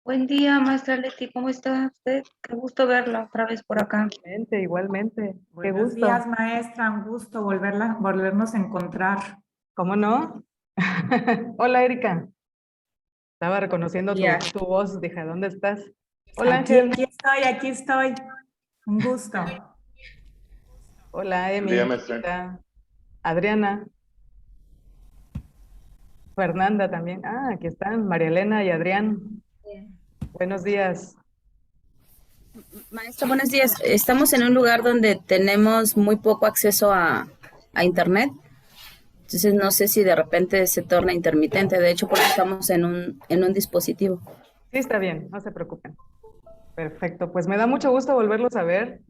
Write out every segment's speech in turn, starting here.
Buen día, maestra Leti, ¿cómo está usted? Qué gusto verla otra vez por acá. Igualmente, igualmente. Qué Buenos días, gusto. maestra. Un gusto volvernos a encontrar. ¿Cómo no? Hola, Erika. Estaba reconociendo tu, Ya. tu voz. Dije, ¿dónde estás? Hola, Aquí, Ángel. aquí estoy, aquí estoy. Un gusto. Hola, Buen día, Emi. maestra. Está Adriana. Fernanda también. Ah, aquí están. María Elena y Adrián. Buenos días. Maestra, buenos días. Estamos en un lugar donde tenemos muy poco acceso a Internet, entonces no sé si de repente se torna intermitente. De hecho, porque estamos en un dispositivo. Sí, está bien. No se preocupen. Perfecto. Pues me da mucho gusto volverlos a ver.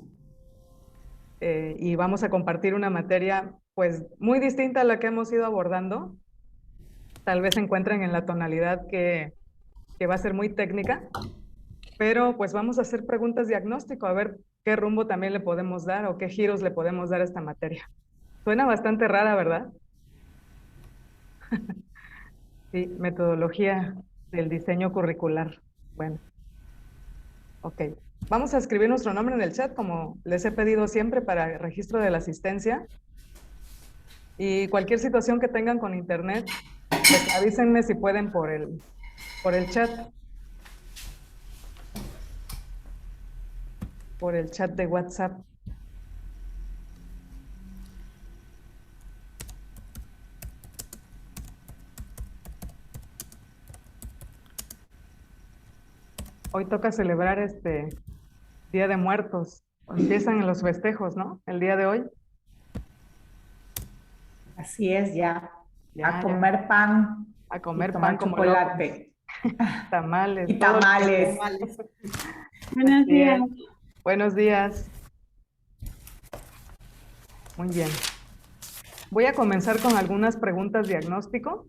Y vamos a compartir una materia, pues, muy distinta a la que hemos ido abordando. Tal vez se encuentren en la tonalidad que va a ser muy técnica, pero pues vamos a hacer preguntas diagnóstico, a ver qué rumbo también le podemos dar o qué giros le podemos dar a esta materia. Suena bastante rara, ¿verdad? Sí, metodología del diseño curricular. Bueno, ok. Vamos a escribir nuestro nombre en el chat, como les he pedido siempre para registro de la asistencia. Y cualquier situación que tengan con internet, pues avísenme si pueden por el chat. Por el chat de WhatsApp. Hoy toca celebrar este Día de Muertos. Empiezan en los festejos, ¿no? El día de hoy. Así es, ya. Ya, A comer pan a y comer pan tomar como locos. chocolate. Tamales. Y todo lo que tamales. sea. Buenos Así es. días. Buenos días. Muy bien. Voy a comenzar con algunas preguntas diagnóstico.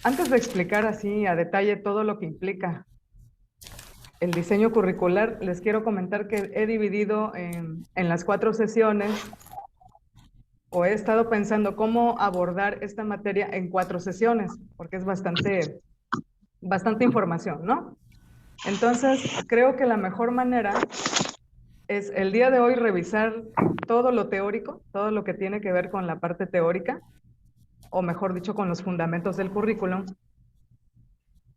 Antes de explicar así a detalle todo lo que implica el diseño curricular, les quiero comentar que he dividido en las 4 sesiones o he estado pensando cómo abordar esta materia en 4 sesiones, porque es bastante información, ¿no? Entonces, creo que la mejor manera es el día de hoy revisar todo lo teórico, todo lo que tiene que ver con la parte teórica, o mejor dicho, con los fundamentos del currículum.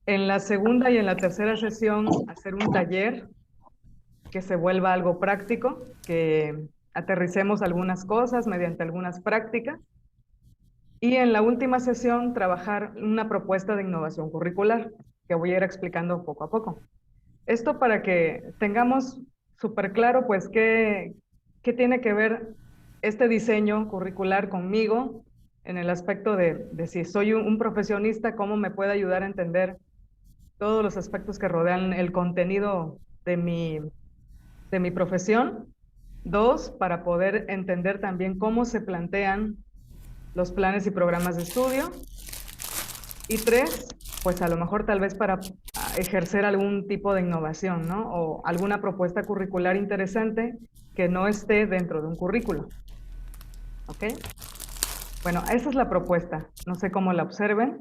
En la segunda y en la tercera sesión, hacer un taller que se vuelva algo práctico, que aterricemos algunas cosas mediante algunas prácticas. Y en la última sesión, trabajar una propuesta de innovación curricular, que voy a ir explicando poco a poco. Esto para que tengamos súper claro, pues, qué tiene que ver este diseño curricular conmigo en el aspecto de si soy un profesionista, cómo me puede ayudar a entender todos los aspectos que rodean el contenido de mi profesión. 2, para poder entender también cómo se plantean los planes y programas de estudio. Y 3, pues a lo mejor tal vez para ejercer algún tipo de innovación, ¿no? O alguna propuesta curricular interesante que no esté dentro de un currículo. ¿Ok? Bueno, esa es la propuesta. No sé cómo la observen.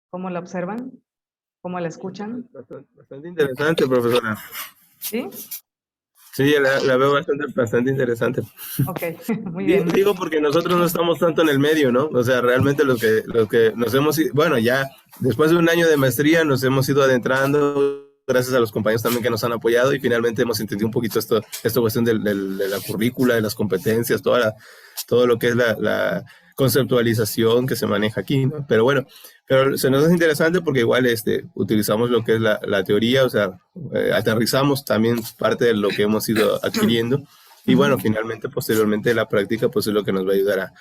¿Cómo la observan? ¿Cómo la escuchan? Bastante interesante, profesora. ¿Sí? Sí, la veo bastante interesante. Ok, muy bien. Digo porque nosotros no estamos tanto en el medio, ¿no? O sea, realmente lo que nos hemos ido, bueno, ya después de un año de maestría nos hemos ido adentrando, gracias a los compañeros también que nos han apoyado y finalmente hemos entendido un poquito esta cuestión de la currícula, de las competencias, todo lo que es la conceptualización que se maneja aquí, ¿no? Pero bueno, pero se nos hace interesante porque igual utilizamos lo que es la teoría, o sea, aterrizamos también parte de lo que hemos ido adquiriendo. Y bueno, finalmente, posteriormente, la práctica pues es lo que nos va a ayudar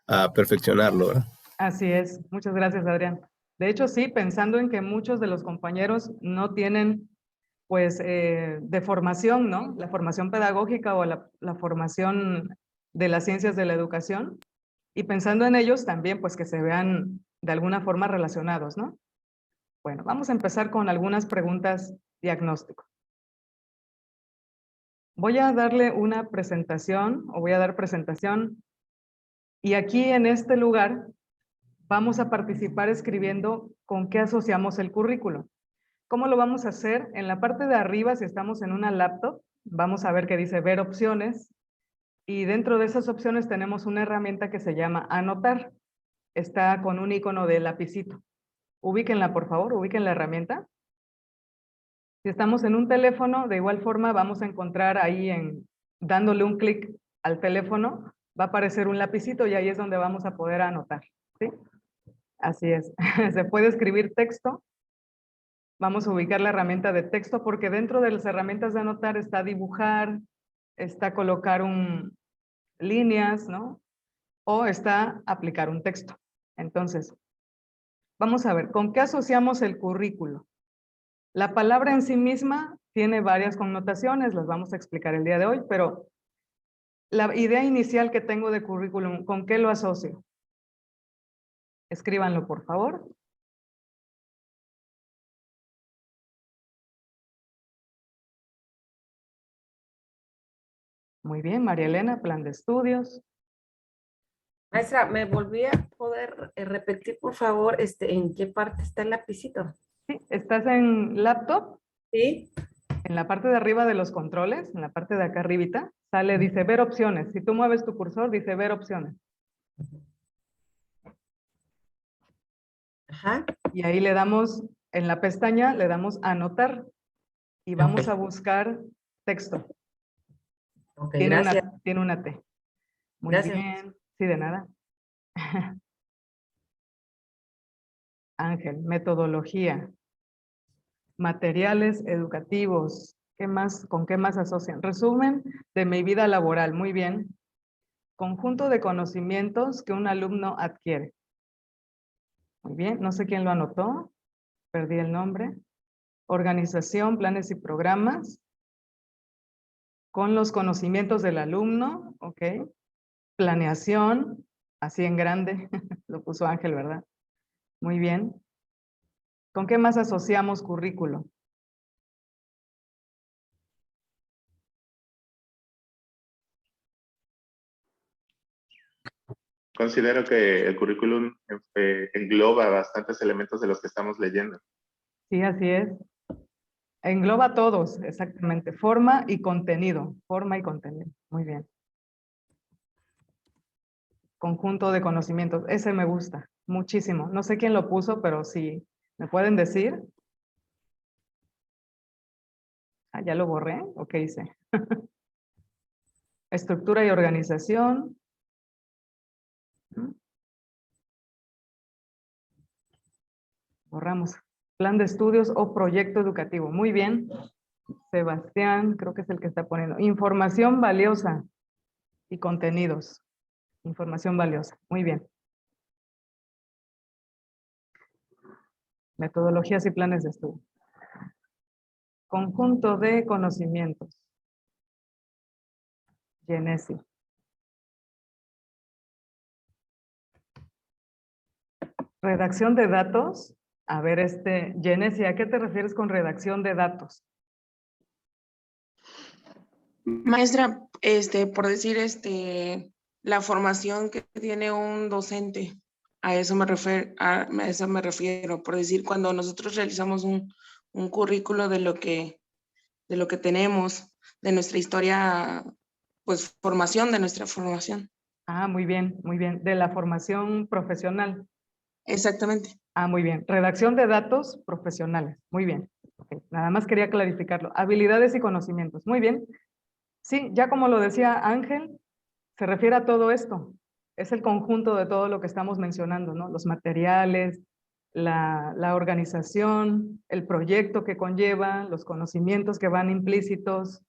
a perfeccionarlo, ¿verdad? Así es. Muchas gracias, Adrián. De hecho, sí, pensando en que muchos de los compañeros no tienen, pues, de formación, ¿no? La formación pedagógica o la formación de las ciencias de la educación. Y pensando en ellos también, pues, que se vean de alguna forma relacionados, ¿no? Bueno, vamos a empezar con algunas preguntas diagnóstico. Voy a darle una presentación, o voy a dar presentación Y aquí en este lugar vamos a participar escribiendo con qué asociamos el currículo. ¿Cómo lo vamos a hacer? En la parte de arriba, si estamos en una laptop, vamos a ver que dice ver opciones. Y dentro de esas opciones tenemos una herramienta que se llama anotar. Está con un icono de lapicito. Ubíquenla, por favor, ubiquen la herramienta. Si estamos en un teléfono, de igual forma vamos a encontrar ahí dándole un clic al teléfono, va a aparecer un lapicito y ahí es donde vamos a poder anotar, ¿sí? Así es. Se puede escribir texto. Vamos a ubicar la herramienta de texto porque dentro de las herramientas de anotar está dibujar, está colocar líneas, ¿no? O está aplicar un texto. Entonces, vamos a ver, ¿con qué asociamos el currículo? La palabra en sí misma tiene varias connotaciones, las vamos a explicar el día de hoy, pero la idea inicial que tengo de currículum, ¿con qué lo asocio? Escríbanlo, por favor. Muy bien, María Elena, plan de estudios. Maestra, ¿me volví a poder repetir, por favor, en qué parte está el lapicito? Sí, ¿estás en laptop? Sí. En la parte de arriba de los controles, en la parte de acá arribita, dice ver opciones. Si tú mueves tu cursor, dice ver opciones. Ajá. Y ahí le damos, en la pestaña, le damos anotar. Y vamos Ok. a buscar texto. Ok, Tiene gracias. tiene una T. Muy Gracias. bien. Sí, de nada. Ángel, metodología. Materiales educativos. ¿Qué más? ¿Con qué más asocian? Resumen de mi vida laboral. Muy bien. Conjunto de conocimientos que un alumno adquiere. Muy bien. No sé quién lo anotó. Perdí el nombre. Organización, planes y programas. Con los conocimientos del alumno. Ok. Planeación. Así en grande. Lo puso Ángel, ¿verdad? Muy bien. ¿Con qué más asociamos currículo? Considero que el currículum engloba bastantes elementos de los que estamos leyendo. Sí, así es. Engloba todos, exactamente. Forma y contenido. Forma y contenido. Muy bien. Conjunto de conocimientos. Ese me gusta muchísimo. No sé quién lo puso, pero sí. ¿Me pueden decir? Ah, ya lo borré. ¿O qué hice? Estructura y organización. Borramos. Plan de estudios o proyecto educativo. Muy bien. Sebastián, creo que es el que está poniendo. Información valiosa y contenidos. Información valiosa. Muy bien. Metodologías y planes de estudio. Conjunto de conocimientos. Genesi. Redacción de datos. A ver, Genesi, ¿a qué te refieres con redacción de datos? Maestra, por decir, la formación que tiene un docente, a eso a eso me refiero, por decir, cuando nosotros realizamos un currículo de lo que tenemos, de nuestra historia, pues formación, de nuestra formación. Ah, muy bien, muy bien. De la formación profesional. Exactamente. Ah, muy bien. Redacción de datos profesionales. Muy bien. Okay. Nada más quería clarificarlo. Habilidades y conocimientos. Muy bien. Sí, ya como lo decía Ángel, se refiere a todo esto. Es el conjunto de todo lo que estamos mencionando, ¿no? Los materiales, la organización, el proyecto que conlleva, los conocimientos que van implícitos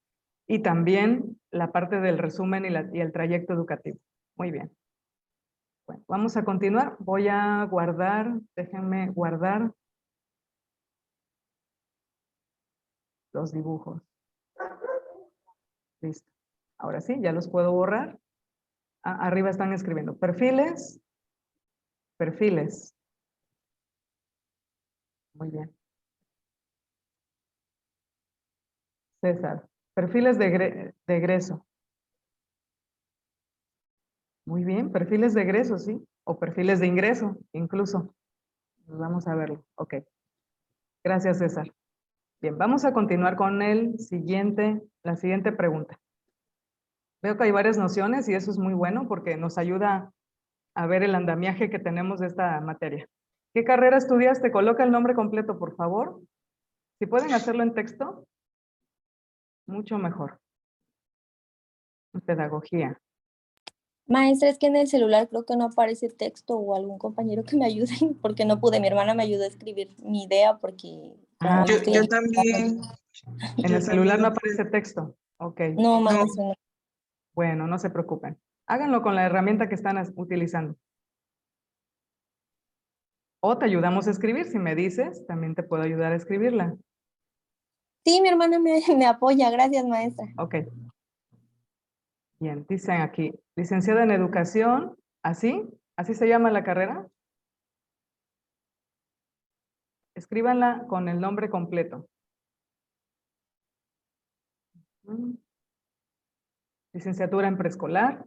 y también la parte del resumen y el trayecto educativo. Muy bien. Bueno, vamos a continuar. Voy a guardar, déjenme guardar los dibujos. Listo. Ahora sí, ya los puedo borrar. Arriba están escribiendo perfiles, perfiles. Muy bien. César, perfiles de egreso. Muy bien, perfiles de egreso, sí, o perfiles de ingreso, incluso. Vamos a verlo. Ok. Gracias, César. Bien, vamos a continuar con la siguiente pregunta. Veo que hay varias nociones y eso es muy bueno porque nos ayuda a ver el andamiaje que tenemos de esta materia. ¿Qué carrera estudiaste? Coloca el nombre completo, por favor. Si pueden hacerlo en texto, mucho mejor. Pedagogía. Maestra, es que en el celular creo que no aparece texto o algún compañero que me ayude, porque no pude. Mi hermana me ayudó a escribir mi idea porque como yo estoy Yo en- también. En Yo el celular no también. aparece texto. Ok. No, No. maestra, no. Bueno, no se preocupen. Háganlo con la herramienta que están utilizando. O te ayudamos a escribir. Si me dices, también te puedo ayudar a escribirla. Sí, mi hermana me apoya. Gracias, maestra. Ok. Bien, dicen aquí, licenciada en educación, ¿así? ¿Así se llama la carrera? Escríbanla con el nombre completo. Licenciatura en preescolar,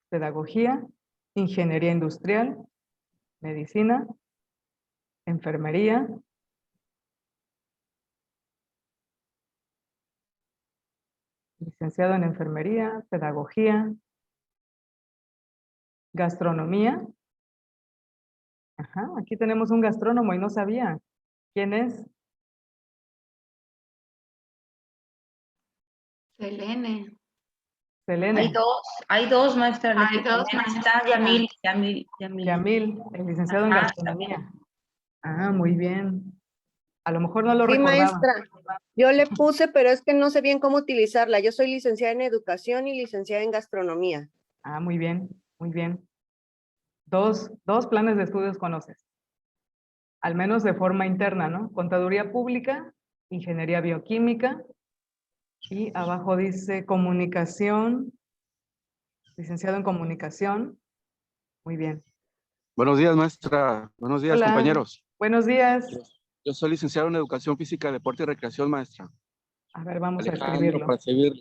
pedagogía, ingeniería industrial, medicina, enfermería, licenciado en enfermería, pedagogía, gastronomía. Ajá, aquí tenemos un gastrónomo y no sabía. ¿Quién es? Selene. Selene. Hay dos, maestra. La Hay que dos, también maestra. está Yamil. Yamil, el licenciado en Ajá, gastronomía. Ah, muy bien. A lo mejor no lo Sí, recordaba. maestra. Yo le puse, pero es que no sé bien cómo utilizarla. Yo soy licenciada en educación y licenciada en gastronomía. Ah, muy bien, muy bien. Dos planes de estudios conoces. Al menos de forma interna, ¿no? Contaduría pública, ingeniería bioquímica y abajo dice comunicación, licenciado en comunicación. Muy bien. Buenos días, maestra. Buenos días, Hola, compañeros. buenos días. Yo soy licenciado en Educación Física, Deporte y Recreación, maestra. A ver, vamos a Alejandro, escribirlo. para servirle.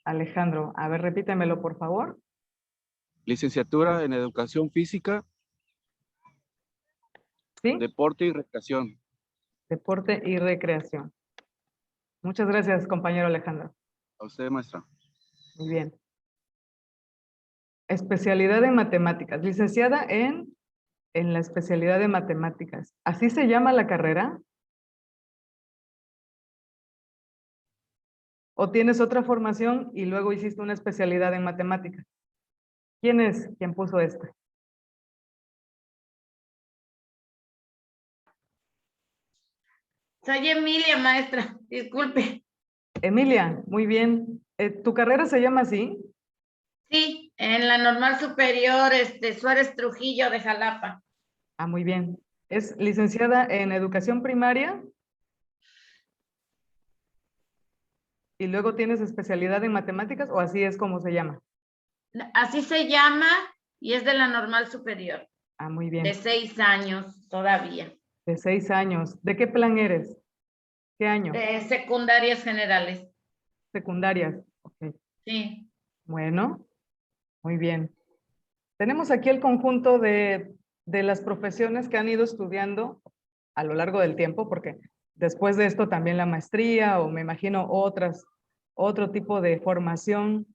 Alejandro, a ver, repítemelo, por favor. Licenciatura en Educación Física, ¿Sí? Deporte y Recreación. Deporte y recreación. Muchas gracias, compañero Alejandro. A usted, maestra. Muy bien. Especialidad en matemáticas. Licenciada en la especialidad de matemáticas. ¿Así se llama la carrera? ¿O tienes otra formación y luego hiciste una especialidad en matemáticas? ¿Quién es quien puso esta? Soy Emilia, maestra, disculpe. Emilia, muy bien. ¿Tu carrera se llama así? Sí, en la normal superior, Suárez Trujillo de Jalapa. Ah, muy bien. ¿Es licenciada en educación primaria? ¿Y luego tienes especialidad en matemáticas o así es como se llama? Así se llama y es de la normal superior. Ah, muy bien. De 6 años todavía. De 6 años. ¿De qué plan eres? ¿Qué año? De secundarias generales. Secundarias. Ok. Sí. Bueno, muy bien. Tenemos aquí el conjunto de las profesiones que han ido estudiando a lo largo del tiempo, porque después de esto también la maestría o me imagino otro tipo de formación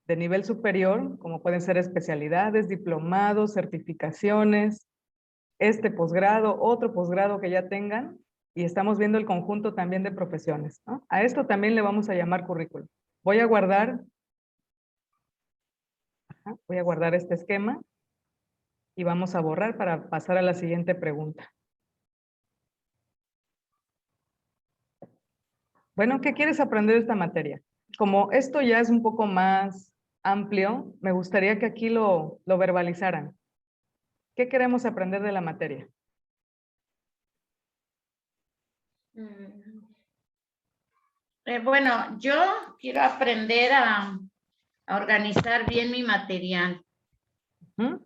de nivel superior, como pueden ser especialidades, diplomados, certificaciones, posgrado, otro posgrado que ya tengan, y estamos viendo el conjunto también de profesiones, ¿no? A esto también le vamos a llamar currículum. Voy a guardar este esquema y vamos a borrar para pasar a la siguiente pregunta. Bueno, ¿qué quieres aprender de esta materia? Como esto ya es un poco más amplio, me gustaría que aquí lo verbalizaran. ¿Qué queremos aprender de la materia? Bueno, yo quiero aprender a organizar bien mi material,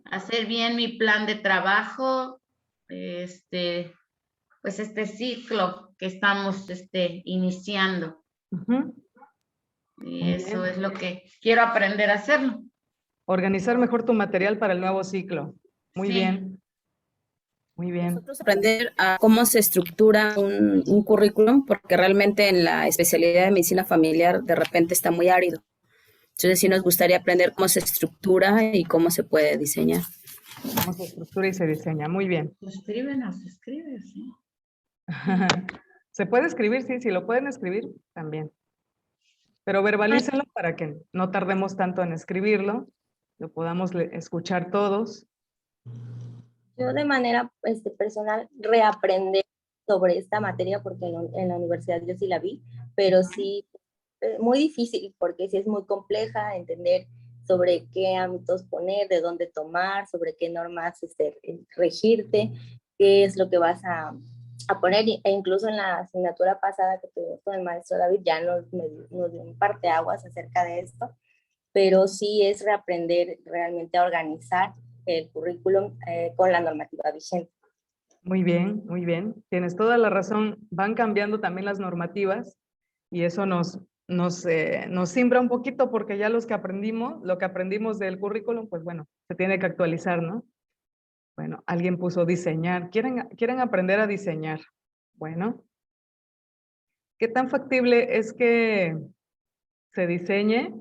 hacer bien mi plan de trabajo, pues este ciclo que estamos iniciando. Y eso es lo que quiero aprender a hacerlo. Organizar mejor tu material para el nuevo ciclo. Muy Sí. bien. Muy bien. Nosotros aprender a cómo se estructura un currículum, porque realmente en la especialidad de medicina familiar de repente está muy árido. Entonces sí nos gustaría aprender cómo se estructura y cómo se puede diseñar. Cómo se estructura y se diseña. Muy bien. Escríbenos, escribes, ¿sí? Se puede escribir, sí, si lo pueden escribir, también. Pero verbalícenlo para que no tardemos tanto en escribirlo, lo podamos escuchar todos. Yo de manera personal reaprender sobre esta materia porque en la universidad yo sí la vi, pero sí muy difícil porque sí es muy compleja entender sobre qué ámbitos poner, de dónde tomar, sobre qué normas regirte, qué es lo que vas a poner, e incluso en la asignatura pasada que tuvimos con el maestro David ya nos dio un parteaguas acerca de esto, pero sí es reaprender realmente a organizar el currículum con la normativa vigente. Muy bien. Tienes toda la razón. Van cambiando también las normativas y eso nos simbra un poquito porque ya lo que aprendimos del currículum, pues bueno, se tiene que actualizar, ¿no? Bueno, alguien puso diseñar. ¿Quieren aprender a diseñar? Bueno. ¿Qué tan factible es que se diseñe?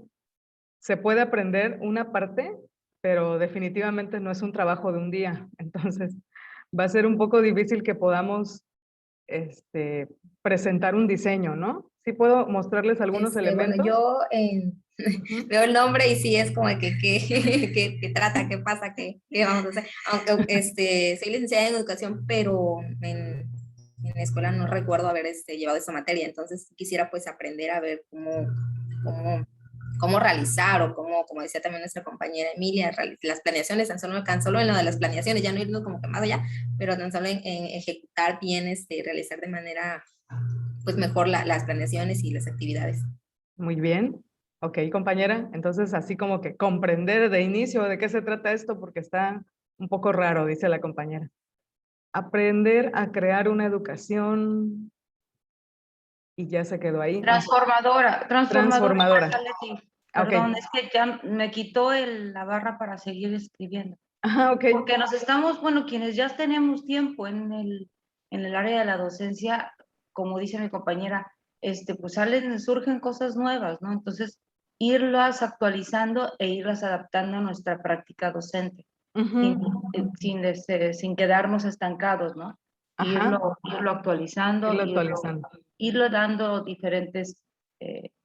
Se puede aprender una parte, pero definitivamente no es un trabajo de un día. Entonces, va a ser un poco difícil que podamos presentar un diseño, ¿no? Sí puedo mostrarles algunos elementos. Bueno, yo veo el nombre y sí es como que qué trata, qué pasa, qué vamos a hacer. Aunque soy licenciada en educación, pero en la escuela no recuerdo haber llevado esa materia, entonces quisiera pues aprender a ver cómo realizar o como decía también nuestra compañera Emilia, las planeaciones, tan solo en lo de las planeaciones, ya no irnos como que más allá, pero tan solo en ejecutar bien, realizar de manera pues mejor las planeaciones y las actividades. Muy bien. Ok, compañera. Entonces, así como que comprender de inicio de qué se trata esto, porque está un poco raro, dice la compañera. Aprender a crear una educación y ya se quedó ahí. Transformadora. Perdón, Okay. es que ya me quitó la barra para seguir escribiendo. Ajá, ok. Porque nos estamos, bueno, quienes ya tenemos tiempo en el área de la docencia, como dice mi compañera, pues surgen cosas nuevas, ¿no? Entonces, irlas actualizando e irlas adaptando a nuestra práctica docente, sin quedarnos estancados, ¿no? Irlo actualizando, irlo dando diferentes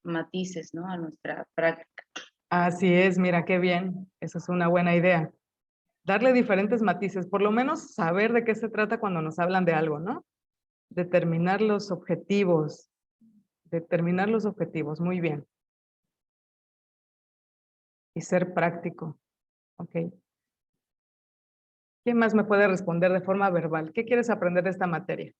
matices, ¿no? A nuestra práctica. Así es, mira, qué bien. Esa es una buena idea. Darle diferentes matices, por lo menos saber de qué se trata cuando nos hablan de algo, ¿no? Determinar los objetivos. Muy bien. Y ser práctico. Ok. ¿Quién más me puede responder de forma verbal? ¿Qué quieres aprender de esta materia?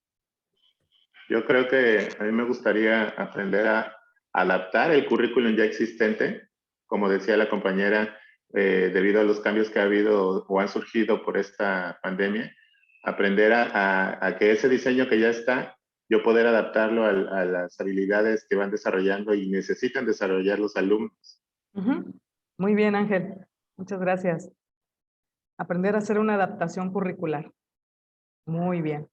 Yo creo que a mí me gustaría aprender a adaptar el currículum ya existente, como decía la compañera, debido a los cambios que ha habido o han surgido por esta pandemia, aprender a que ese diseño que ya está, yo poder adaptarlo a las habilidades que van desarrollando y necesitan desarrollar los alumnos. Muy bien, Ángel. Muchas gracias. Aprender a hacer una adaptación curricular. Muy bien.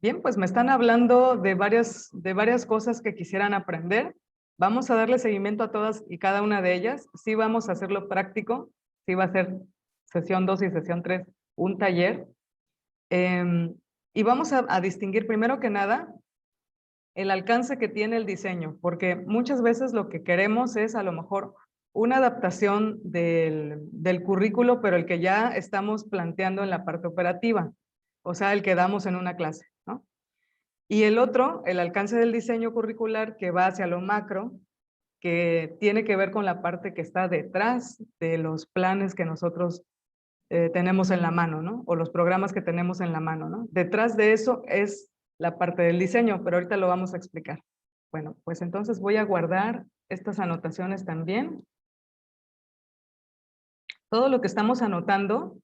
Bien, pues me están hablando de varias cosas que quisieran aprender. Vamos a darle seguimiento a todas y cada una de ellas. Sí vamos a hacerlo práctico. Sí va a ser sesión 2 y sesión 3, un taller. Y vamos a distinguir primero que nada el alcance que tiene el diseño, porque muchas veces lo que queremos es a lo mejor una adaptación del currículo, pero el que ya estamos planteando en la parte operativa, o sea, el que damos en una clase, ¿no? Y el otro, el alcance del diseño curricular que va hacia lo macro, que tiene que ver con la parte que está detrás de los planes que nosotros tenemos en la mano, ¿no? O los programas que tenemos en la mano, ¿no? Detrás de eso es la parte del diseño, pero ahorita lo vamos a explicar. Bueno, pues entonces voy a guardar estas anotaciones también. Todo lo que estamos anotando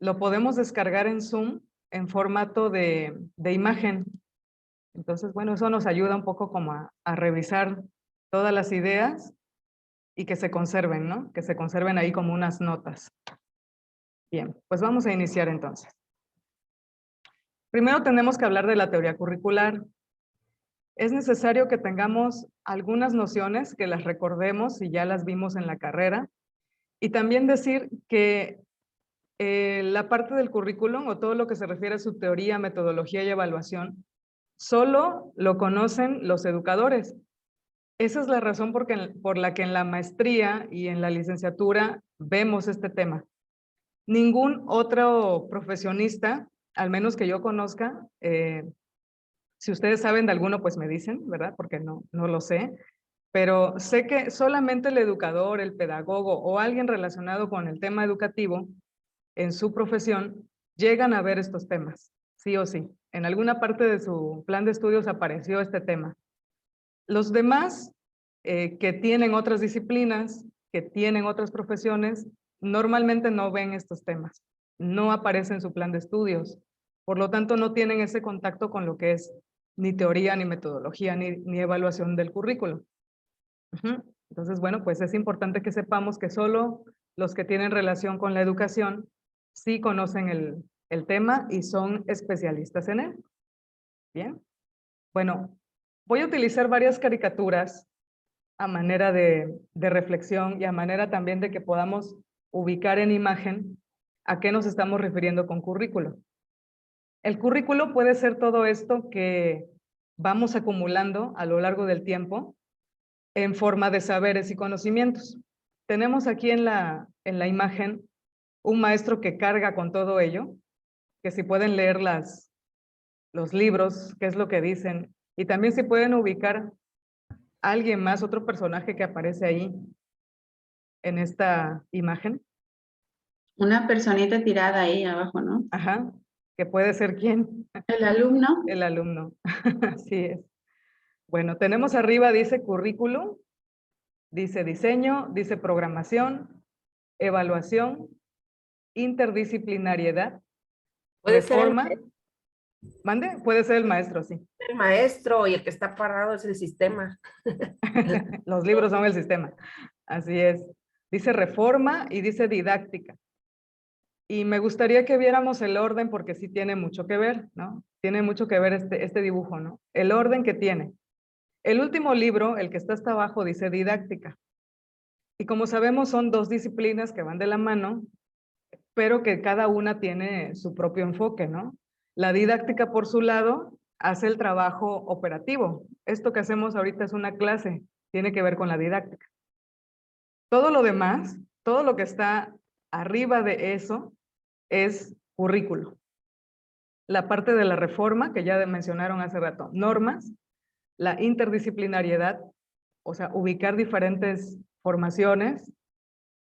lo podemos descargar en Zoom en formato de imagen. Entonces, bueno, eso nos ayuda un poco como a revisar todas las ideas y que se conserven, ¿no? Que se conserven ahí como unas notas. Bien, pues vamos a iniciar entonces. Primero tenemos que hablar de la teoría curricular. Es necesario que tengamos algunas nociones, que las recordemos si ya las vimos en la carrera, y también decir que la parte del currículum o todo lo que se refiere a su teoría, metodología y evaluación, solo lo conocen los educadores. Esa es la razón por la que en la maestría y en la licenciatura vemos este tema. Ningún otro profesionista, al menos que yo conozca, si ustedes saben de alguno, pues me dicen, ¿verdad? Porque no lo sé. Pero sé que solamente el educador, el pedagogo o alguien relacionado con el tema educativo en su profesión llegan a ver estos temas, sí o sí. En alguna parte de su plan de estudios apareció este tema. Los demás que tienen otras disciplinas, que tienen otras profesiones, normalmente no ven estos temas. No aparece en su plan de estudios. Por lo tanto, no tienen ese contacto con lo que es ni teoría, ni metodología, ni evaluación del currículo. Entonces, bueno, pues es importante que sepamos que solo los que tienen relación con la educación sí conocen el tema y son especialistas en él. Bien. Bueno, voy a utilizar varias caricaturas a manera de reflexión y a manera también de que podamos ubicar en imagen a qué nos estamos refiriendo con currículo. El currículo puede ser todo esto que vamos acumulando a lo largo del tiempo en forma de saberes y conocimientos. Tenemos aquí en la imagen un maestro que carga con todo ello, que si pueden leer los libros, qué es lo que dicen, y también si pueden ubicar a alguien más, otro personaje que aparece ahí en esta imagen. Una personita tirada ahí abajo, ¿no? Ajá, que puede ser ¿quién? El alumno. El alumno, así es. Bueno, tenemos arriba, dice currículum, dice diseño, dice programación, evaluación, interdisciplinariedad, Puede ser reforma. ¿Mande? Puede ser el maestro, sí. el maestro y el que está parado es el sistema. Los libros son el sistema. Así es. Dice reforma y dice didáctica. Y me gustaría que viéramos el orden porque sí tiene mucho que ver, ¿no? Tiene mucho que ver este dibujo, ¿no? El orden que tiene. El último libro, el que está hasta abajo, dice didáctica. Y como sabemos, son dos disciplinas que van de la mano, pero que cada una tiene su propio enfoque, ¿no? La didáctica, por su lado, hace el trabajo operativo. Esto que hacemos ahorita es una clase, tiene que ver con la didáctica. Todo lo demás, todo lo que está arriba de eso, es currículo. La parte de la reforma, que ya mencionaron hace rato, normas, la interdisciplinariedad, o sea, ubicar diferentes formaciones,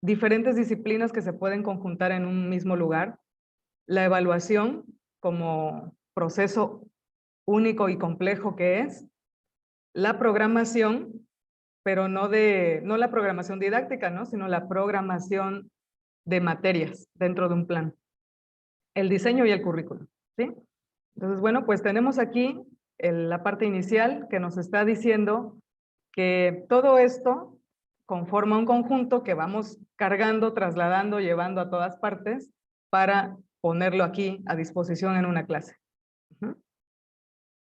diferentes disciplinas que se pueden conjuntar en un mismo lugar, la evaluación como proceso único y complejo que es, la programación, pero no la programación didáctica, ¿no? Sino la programación de materias dentro de un plan. El diseño y el currículum, ¿sí? Entonces, bueno, pues tenemos aquí la parte inicial que nos está diciendo que todo esto conforma un conjunto que vamos cargando, trasladando, llevando a todas partes para ponerlo aquí a disposición en una clase.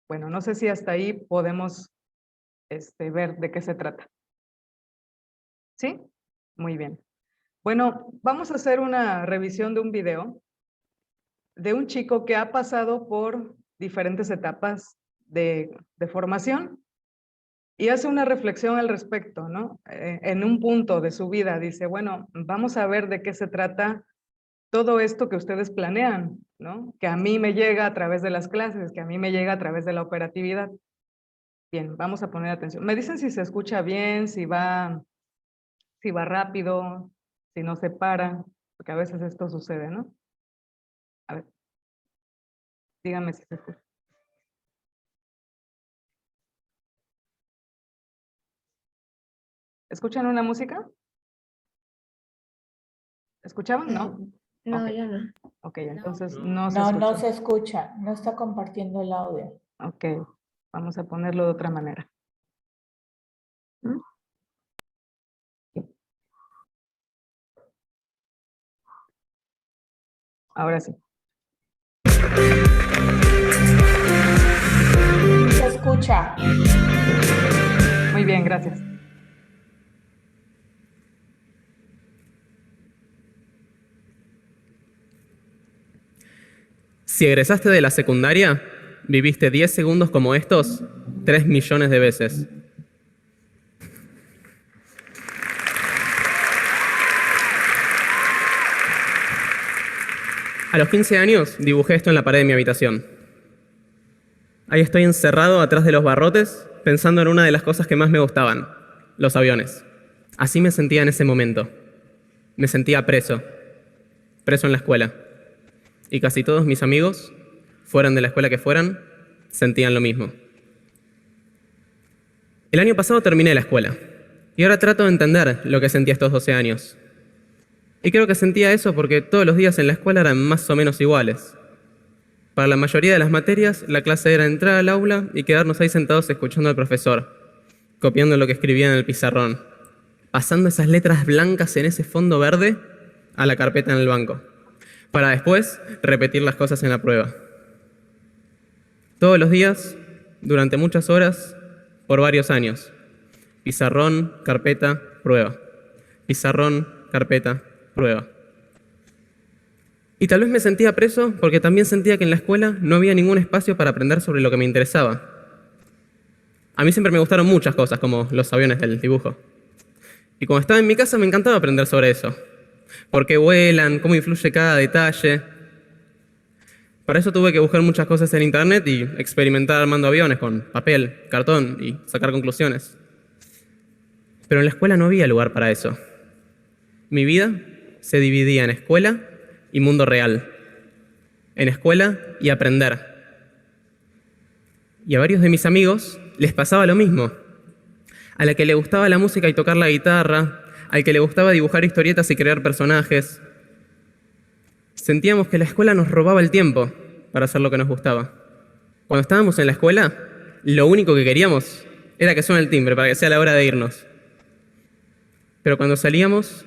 Bueno, no sé si hasta ahí podemos ver de qué se trata. ¿Sí? Muy bien. Bueno, vamos a hacer una revisión de un video de un chico que ha pasado por diferentes etapas de formación y hace una reflexión al respecto, ¿no? En un punto de su vida dice, bueno, vamos a ver de qué se trata todo esto que ustedes planean, ¿no? Que a mí me llega a través de las clases, que a mí me llega a través de la operatividad. Bien, vamos a poner atención. Me dicen si se escucha bien, si va rápido, si no se para, porque a veces esto sucede, ¿no? A ver, díganme si se escucha. ¿Escuchan una música? ¿Escuchaban? ¿No? No, Okay. ya no. Ok, entonces no se No, escucha. no se escucha, no está compartiendo el audio. Ok, vamos a ponerlo de otra manera. Ahora sí. Se escucha. Muy bien, gracias. Si egresaste de la secundaria, viviste 10 segundos como estos 3 millones de veces. A los 15 años dibujé esto en la pared de mi habitación. Ahí estoy encerrado atrás de los barrotes, pensando en una de las cosas que más me gustaban, los aviones. Así me sentía en ese momento. Me sentía preso. Preso en la escuela. Y casi todos mis amigos, fueran de la escuela que fueran, sentían lo mismo. El año pasado terminé la escuela. Y ahora trato de entender lo que sentía estos 12 años. Y creo que sentía eso porque todos los días en la escuela eran más o menos iguales. Para la mayoría de las materias, la clase era entrar al aula y quedarnos ahí sentados escuchando al profesor, copiando lo que escribía en el pizarrón, pasando esas letras blancas en ese fondo verde a la carpeta en el banco, para después repetir las cosas en la prueba. Todos los días, durante muchas horas, por varios años. Pizarrón, carpeta, prueba. Pizarrón, carpeta, prueba. Y tal vez me sentía preso porque también sentía que en la escuela no había ningún espacio para aprender sobre lo que me interesaba. A mí siempre me gustaron muchas cosas, como los aviones del dibujo. Y cuando estaba en mi casa me encantaba aprender sobre eso. Por qué vuelan, cómo influye cada detalle. Para eso tuve que buscar muchas cosas en internet y experimentar armando aviones con papel, cartón y sacar conclusiones. Pero en la escuela no había lugar para eso. Mi vida se dividía en escuela y mundo real. En escuela y aprender. Y a varios de mis amigos les pasaba lo mismo. A la que le gustaba la música y tocar la guitarra, al que le gustaba dibujar historietas y crear personajes. Sentíamos que la escuela nos robaba el tiempo para hacer lo que nos gustaba. Cuando estábamos en la escuela, lo único que queríamos era que suene el timbre para que sea la hora de irnos. Pero cuando salíamos,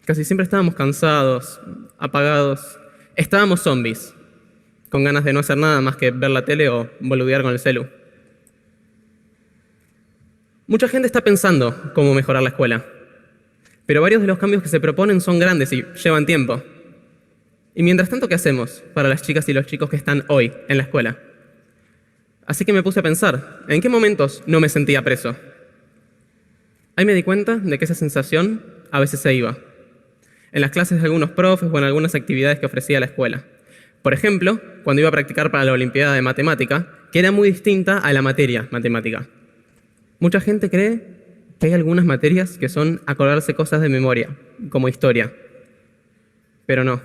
casi siempre estábamos cansados, apagados. Estábamos zombies, con ganas de no hacer nada más que ver la tele o boludear con el celu. Mucha gente está pensando cómo mejorar la escuela, pero varios de los cambios que se proponen son grandes y llevan tiempo. Y mientras tanto, ¿qué hacemos para las chicas y los chicos que están hoy en la escuela? Así que me puse a pensar, ¿en qué momentos no me sentía preso? Ahí me di cuenta de que esa sensación a veces se iba. En las clases de algunos profes o en algunas actividades que ofrecía la escuela. Por ejemplo, cuando iba a practicar para la Olimpiada de Matemática, que era muy distinta a la materia matemática. Mucha gente cree que hay algunas materias que son acordarse cosas de memoria, como historia. Pero no.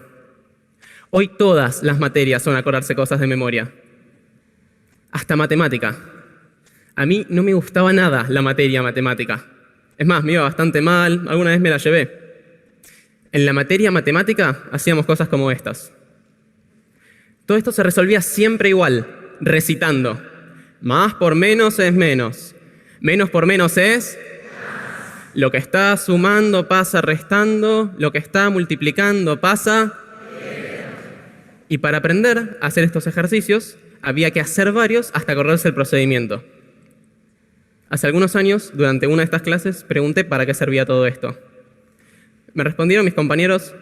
Hoy todas las materias son acordarse cosas de memoria. Hasta matemática. A mí no me gustaba nada la materia matemática. Es más, me iba bastante mal, alguna vez me la llevé. En la materia matemática hacíamos cosas como estas. Todo esto se resolvía siempre igual, recitando. Más por menos es menos. Menos por menos es... Lo que está sumando pasa restando, lo que está multiplicando pasa... Y para aprender a hacer estos ejercicios, había que hacer varios hasta acordarse el procedimiento. Hace algunos años, durante una de estas clases, pregunté para qué servía todo esto. Me respondieron mis compañeros,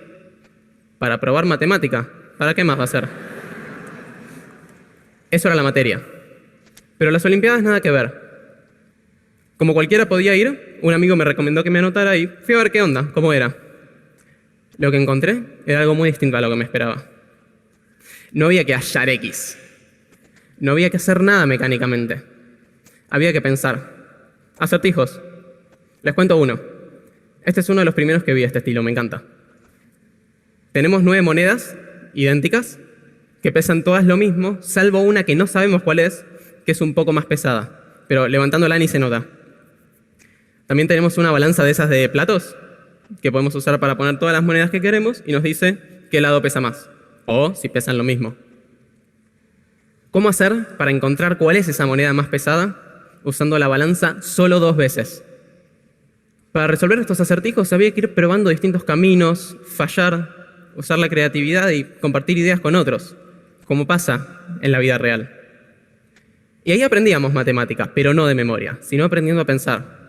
para probar matemática. ¿Para qué más va a ser? Eso era la materia. Pero las Olimpiadas nada que ver. Como cualquiera podía ir, un amigo me recomendó que me anotara y fui a ver qué onda, cómo era. Lo que encontré era algo muy distinto a lo que me esperaba. No había que hallar X. No había que hacer nada mecánicamente. Había que pensar. Acertijos. Les cuento uno. Este es uno de los primeros que vi de este estilo, me encanta. Tenemos 9 monedas idénticas que pesan todas lo mismo, salvo una que no sabemos cuál es, que es un poco más pesada, pero levantándola ni se nota. También tenemos una balanza de esas de platos que podemos usar para poner todas las monedas que queremos y nos dice qué lado pesa más, o si pesan lo mismo. ¿Cómo hacer para encontrar cuál es esa moneda más pesada? Usando la balanza solo 2 veces. Para resolver estos acertijos había que ir probando distintos caminos, fallar, usar la creatividad y compartir ideas con otros, como pasa en la vida real. Y ahí aprendíamos matemática, pero no de memoria, sino aprendiendo a pensar.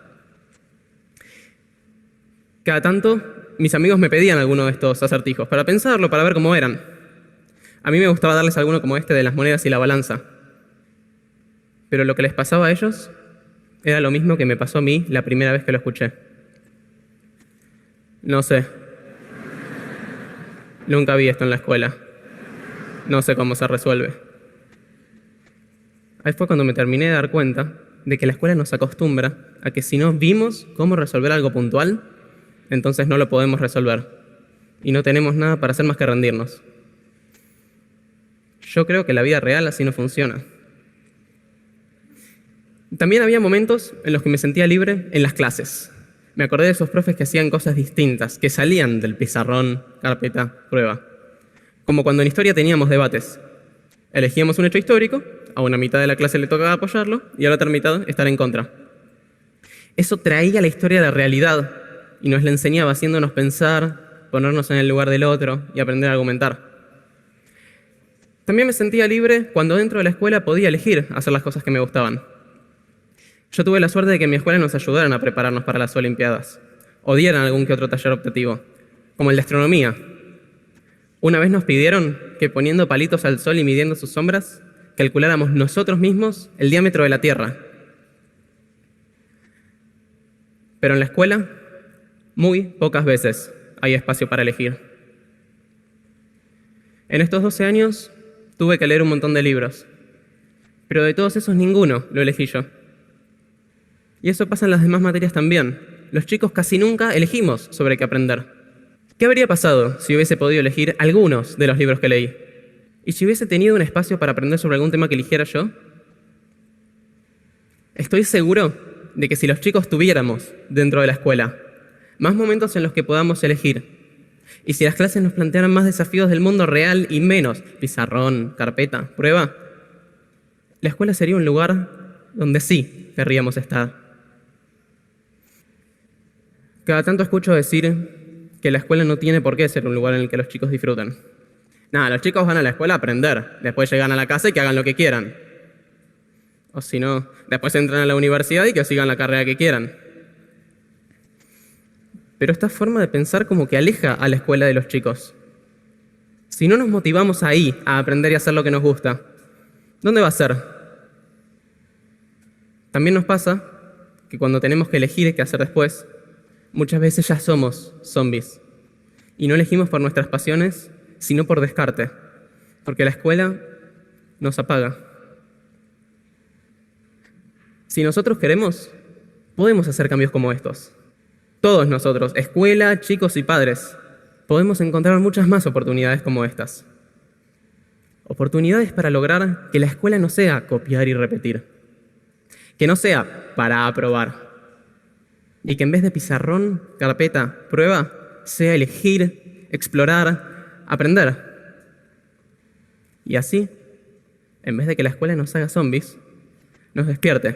Cada tanto, mis amigos me pedían alguno de estos acertijos para pensarlo, para ver cómo eran. A mí me gustaba darles alguno como este de las monedas y la balanza. Pero lo que les pasaba a ellos era lo mismo que me pasó a mí la primera vez que lo escuché. No sé. Nunca vi esto en la escuela. No sé cómo se resuelve. Ahí fue cuando me terminé de dar cuenta de que la escuela nos acostumbra a que si no vimos cómo resolver algo puntual, entonces no lo podemos resolver. Y no tenemos nada para hacer más que rendirnos. Yo creo que la vida real así no funciona. También había momentos en los que me sentía libre en las clases. Me acordé de esos profes que hacían cosas distintas, que salían del pizarrón, carpeta, prueba. Como cuando en historia teníamos debates. Elegíamos un hecho histórico, a una mitad de la clase le tocaba apoyarlo y a la otra mitad estar en contra. Eso traía la historia a la realidad y nos la enseñaba haciéndonos pensar, ponernos en el lugar del otro y aprender a argumentar. También me sentía libre cuando dentro de la escuela podía elegir hacer las cosas que me gustaban. Yo tuve la suerte de que en mi escuela nos ayudaran a prepararnos para las Olimpiadas, o dieran algún que otro taller optativo, como el de astronomía. Una vez nos pidieron que poniendo palitos al sol y midiendo sus sombras, calculáramos nosotros mismos el diámetro de la Tierra. Pero en la escuela, muy pocas veces hay espacio para elegir. En estos 12 años tuve que leer un montón de libros, pero de todos esos ninguno lo elegí yo. Y eso pasa en las demás materias también. Los chicos casi nunca elegimos sobre qué aprender. ¿Qué habría pasado si hubiese podido elegir algunos de los libros que leí? ¿Y si hubiese tenido un espacio para aprender sobre algún tema que eligiera yo? Estoy seguro de que si los chicos tuviéramos dentro de la escuela más momentos en los que podamos elegir, y si las clases nos plantearan más desafíos del mundo real y menos pizarrón, carpeta, prueba, la escuela sería un lugar donde sí querríamos estar. Cada tanto escucho decir que la escuela no tiene por qué ser un lugar en el que los chicos disfruten. Nada, los chicos van a la escuela a aprender, después llegan a la casa y que hagan lo que quieran. O si no, después entran a la universidad y que sigan la carrera que quieran. Pero esta forma de pensar como que aleja a la escuela de los chicos. Si no nos motivamos ahí a aprender y hacer lo que nos gusta, ¿dónde va a ser? También nos pasa que cuando tenemos que elegir qué hacer después, muchas veces ya somos zombies. Y no elegimos por nuestras pasiones, sino por descarte. Porque la escuela nos apaga. Si nosotros queremos, podemos hacer cambios como estos. Todos nosotros, escuela, chicos y padres, podemos encontrar muchas más oportunidades como estas. Oportunidades para lograr que la escuela no sea copiar y repetir. Que no sea para aprobar. Y que en vez de pizarrón, carpeta, prueba, sea elegir, explorar, aprender. Y así, en vez de que la escuela nos haga zombies, nos despierte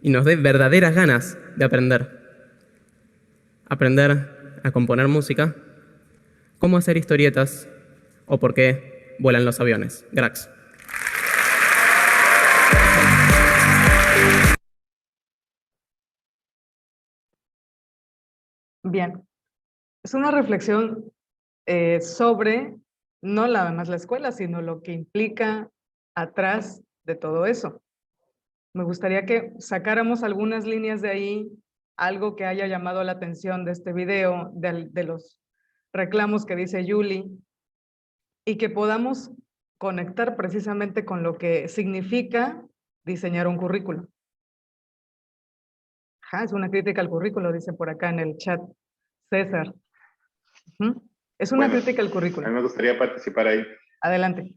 y nos dé verdaderas ganas de aprender. Aprender a componer música, cómo hacer historietas o por qué vuelan los aviones. Gracias. Bien, es una reflexión sobre no nada más la escuela, sino lo que implica atrás de todo eso. Me gustaría que sacáramos algunas líneas de ahí, algo que haya llamado la atención de este video, de los reclamos que dice Yuli, y que podamos conectar precisamente con lo que significa diseñar un currículo. Ajá, es una crítica al currículo, dice por acá en el chat César. Es una crítica al currículo. A mí me gustaría participar ahí. Adelante.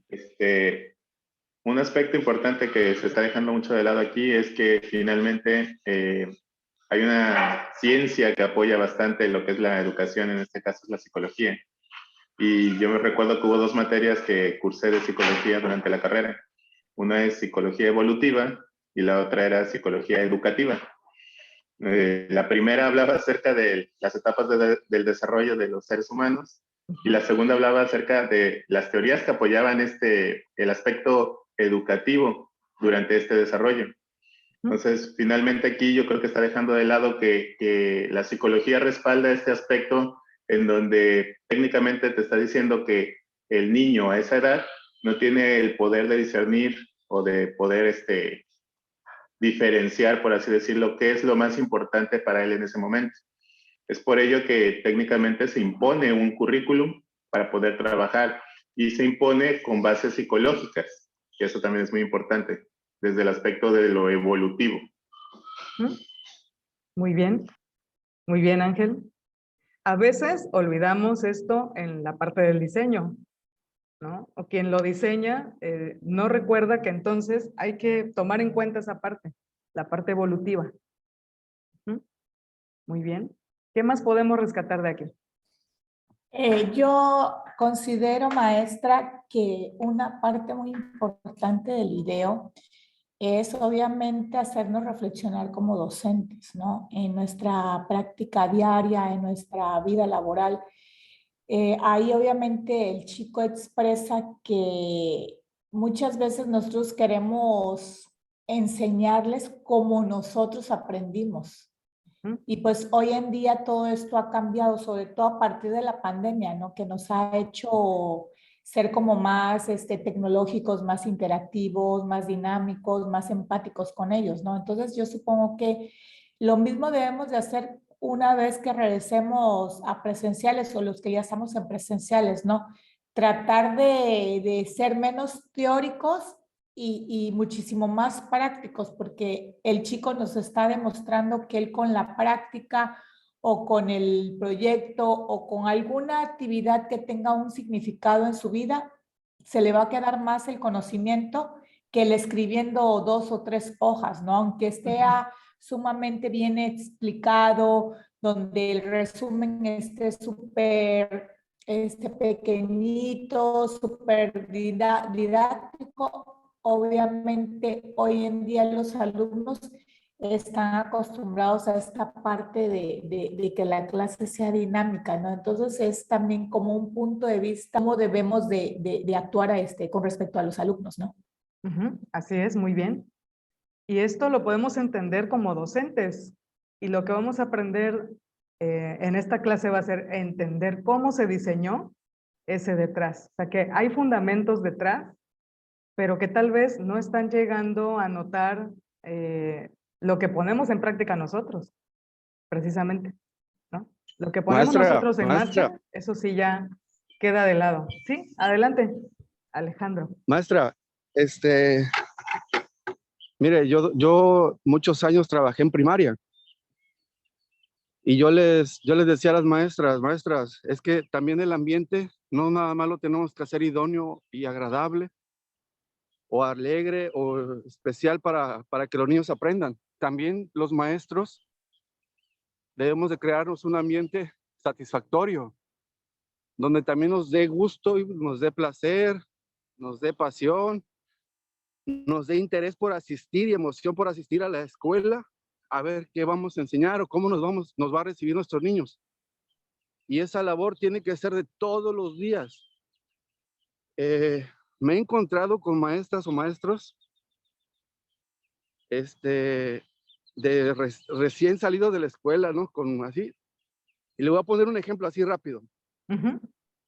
Un aspecto importante que se está dejando mucho de lado aquí es que finalmente hay una ciencia que apoya bastante lo que es la educación, en este caso es la psicología. Y yo me recuerdo que hubo 2 materias que cursé de psicología durante la carrera. Una es psicología evolutiva y la otra era psicología educativa. La primera hablaba acerca de las etapas del desarrollo de los seres humanos y la segunda hablaba acerca de las teorías que apoyaban el aspecto educativo durante este desarrollo. Entonces, finalmente aquí yo creo que está dejando de lado que la psicología respalda este aspecto en donde técnicamente te está diciendo que el niño a esa edad no tiene el poder de discernir o de poder diferenciar, por así decirlo, qué es lo más importante para él en ese momento. Es por ello que técnicamente se impone un currículum para poder trabajar y se impone con bases psicológicas, que eso también es muy importante, desde el aspecto de lo evolutivo. Muy bien, Ángel. A veces olvidamos esto en la parte del diseño, ¿no? O quien lo diseña no recuerda que entonces hay que tomar en cuenta esa parte, la parte evolutiva. Muy bien. ¿Qué más podemos rescatar de aquí? Yo considero, maestra, que una parte muy importante del video es obviamente hacernos reflexionar como docentes, ¿no? En nuestra práctica diaria, en nuestra vida laboral. Ahí obviamente el chico expresa que muchas veces nosotros queremos enseñarles como nosotros aprendimos. Y pues hoy en día todo esto ha cambiado, sobre todo a partir de la pandemia, ¿no? Que nos ha hecho ser como más tecnológicos, más interactivos, más dinámicos, más empáticos con ellos, ¿no? Entonces yo supongo que lo mismo debemos de hacer una vez que regresemos a presenciales o los que ya estamos en presenciales, ¿no? Tratar de ser menos teóricos y muchísimo más prácticos, porque el chico nos está demostrando que él con la práctica o con el proyecto o con alguna actividad que tenga un significado en su vida, se le va a quedar más el conocimiento que el escribiendo 2 o 3 hojas, ¿no? Aunque esté sumamente bien explicado, donde el resumen esté súper pequeñito, súper didáctico. Obviamente hoy en día los alumnos están acostumbrados a esta parte de que la clase sea dinámica, ¿no? Entonces es también como un punto de vista cómo debemos de actuar con respecto a los alumnos, ¿no? Así es, muy bien. Y esto lo podemos entender como docentes. Y lo que vamos a aprender en esta clase va a ser entender cómo se diseñó ese detrás. O sea, que hay fundamentos detrás, pero que tal vez no están llegando a notar lo que ponemos en práctica nosotros, precisamente, ¿no? Lo que ponemos nosotros en marcha, eso sí ya queda de lado. Sí, adelante, Alejandro. Maestra, mire, yo muchos años trabajé en primaria y yo les decía a las maestras, es que también el ambiente no nada más lo tenemos que hacer idóneo y agradable o alegre o especial para que los niños aprendan. También los maestros debemos de crearnos un ambiente satisfactorio, donde también nos dé gusto y nos dé placer, nos dé pasión, nos dé interés por asistir y emoción por asistir a la escuela, a ver qué vamos a enseñar o cómo nos va a recibir nuestros niños. Y esa labor tiene que ser de todos los días. Me he encontrado con maestras o maestros recién salidos de la escuela, ¿no? Así. Y le voy a poner un ejemplo así rápido.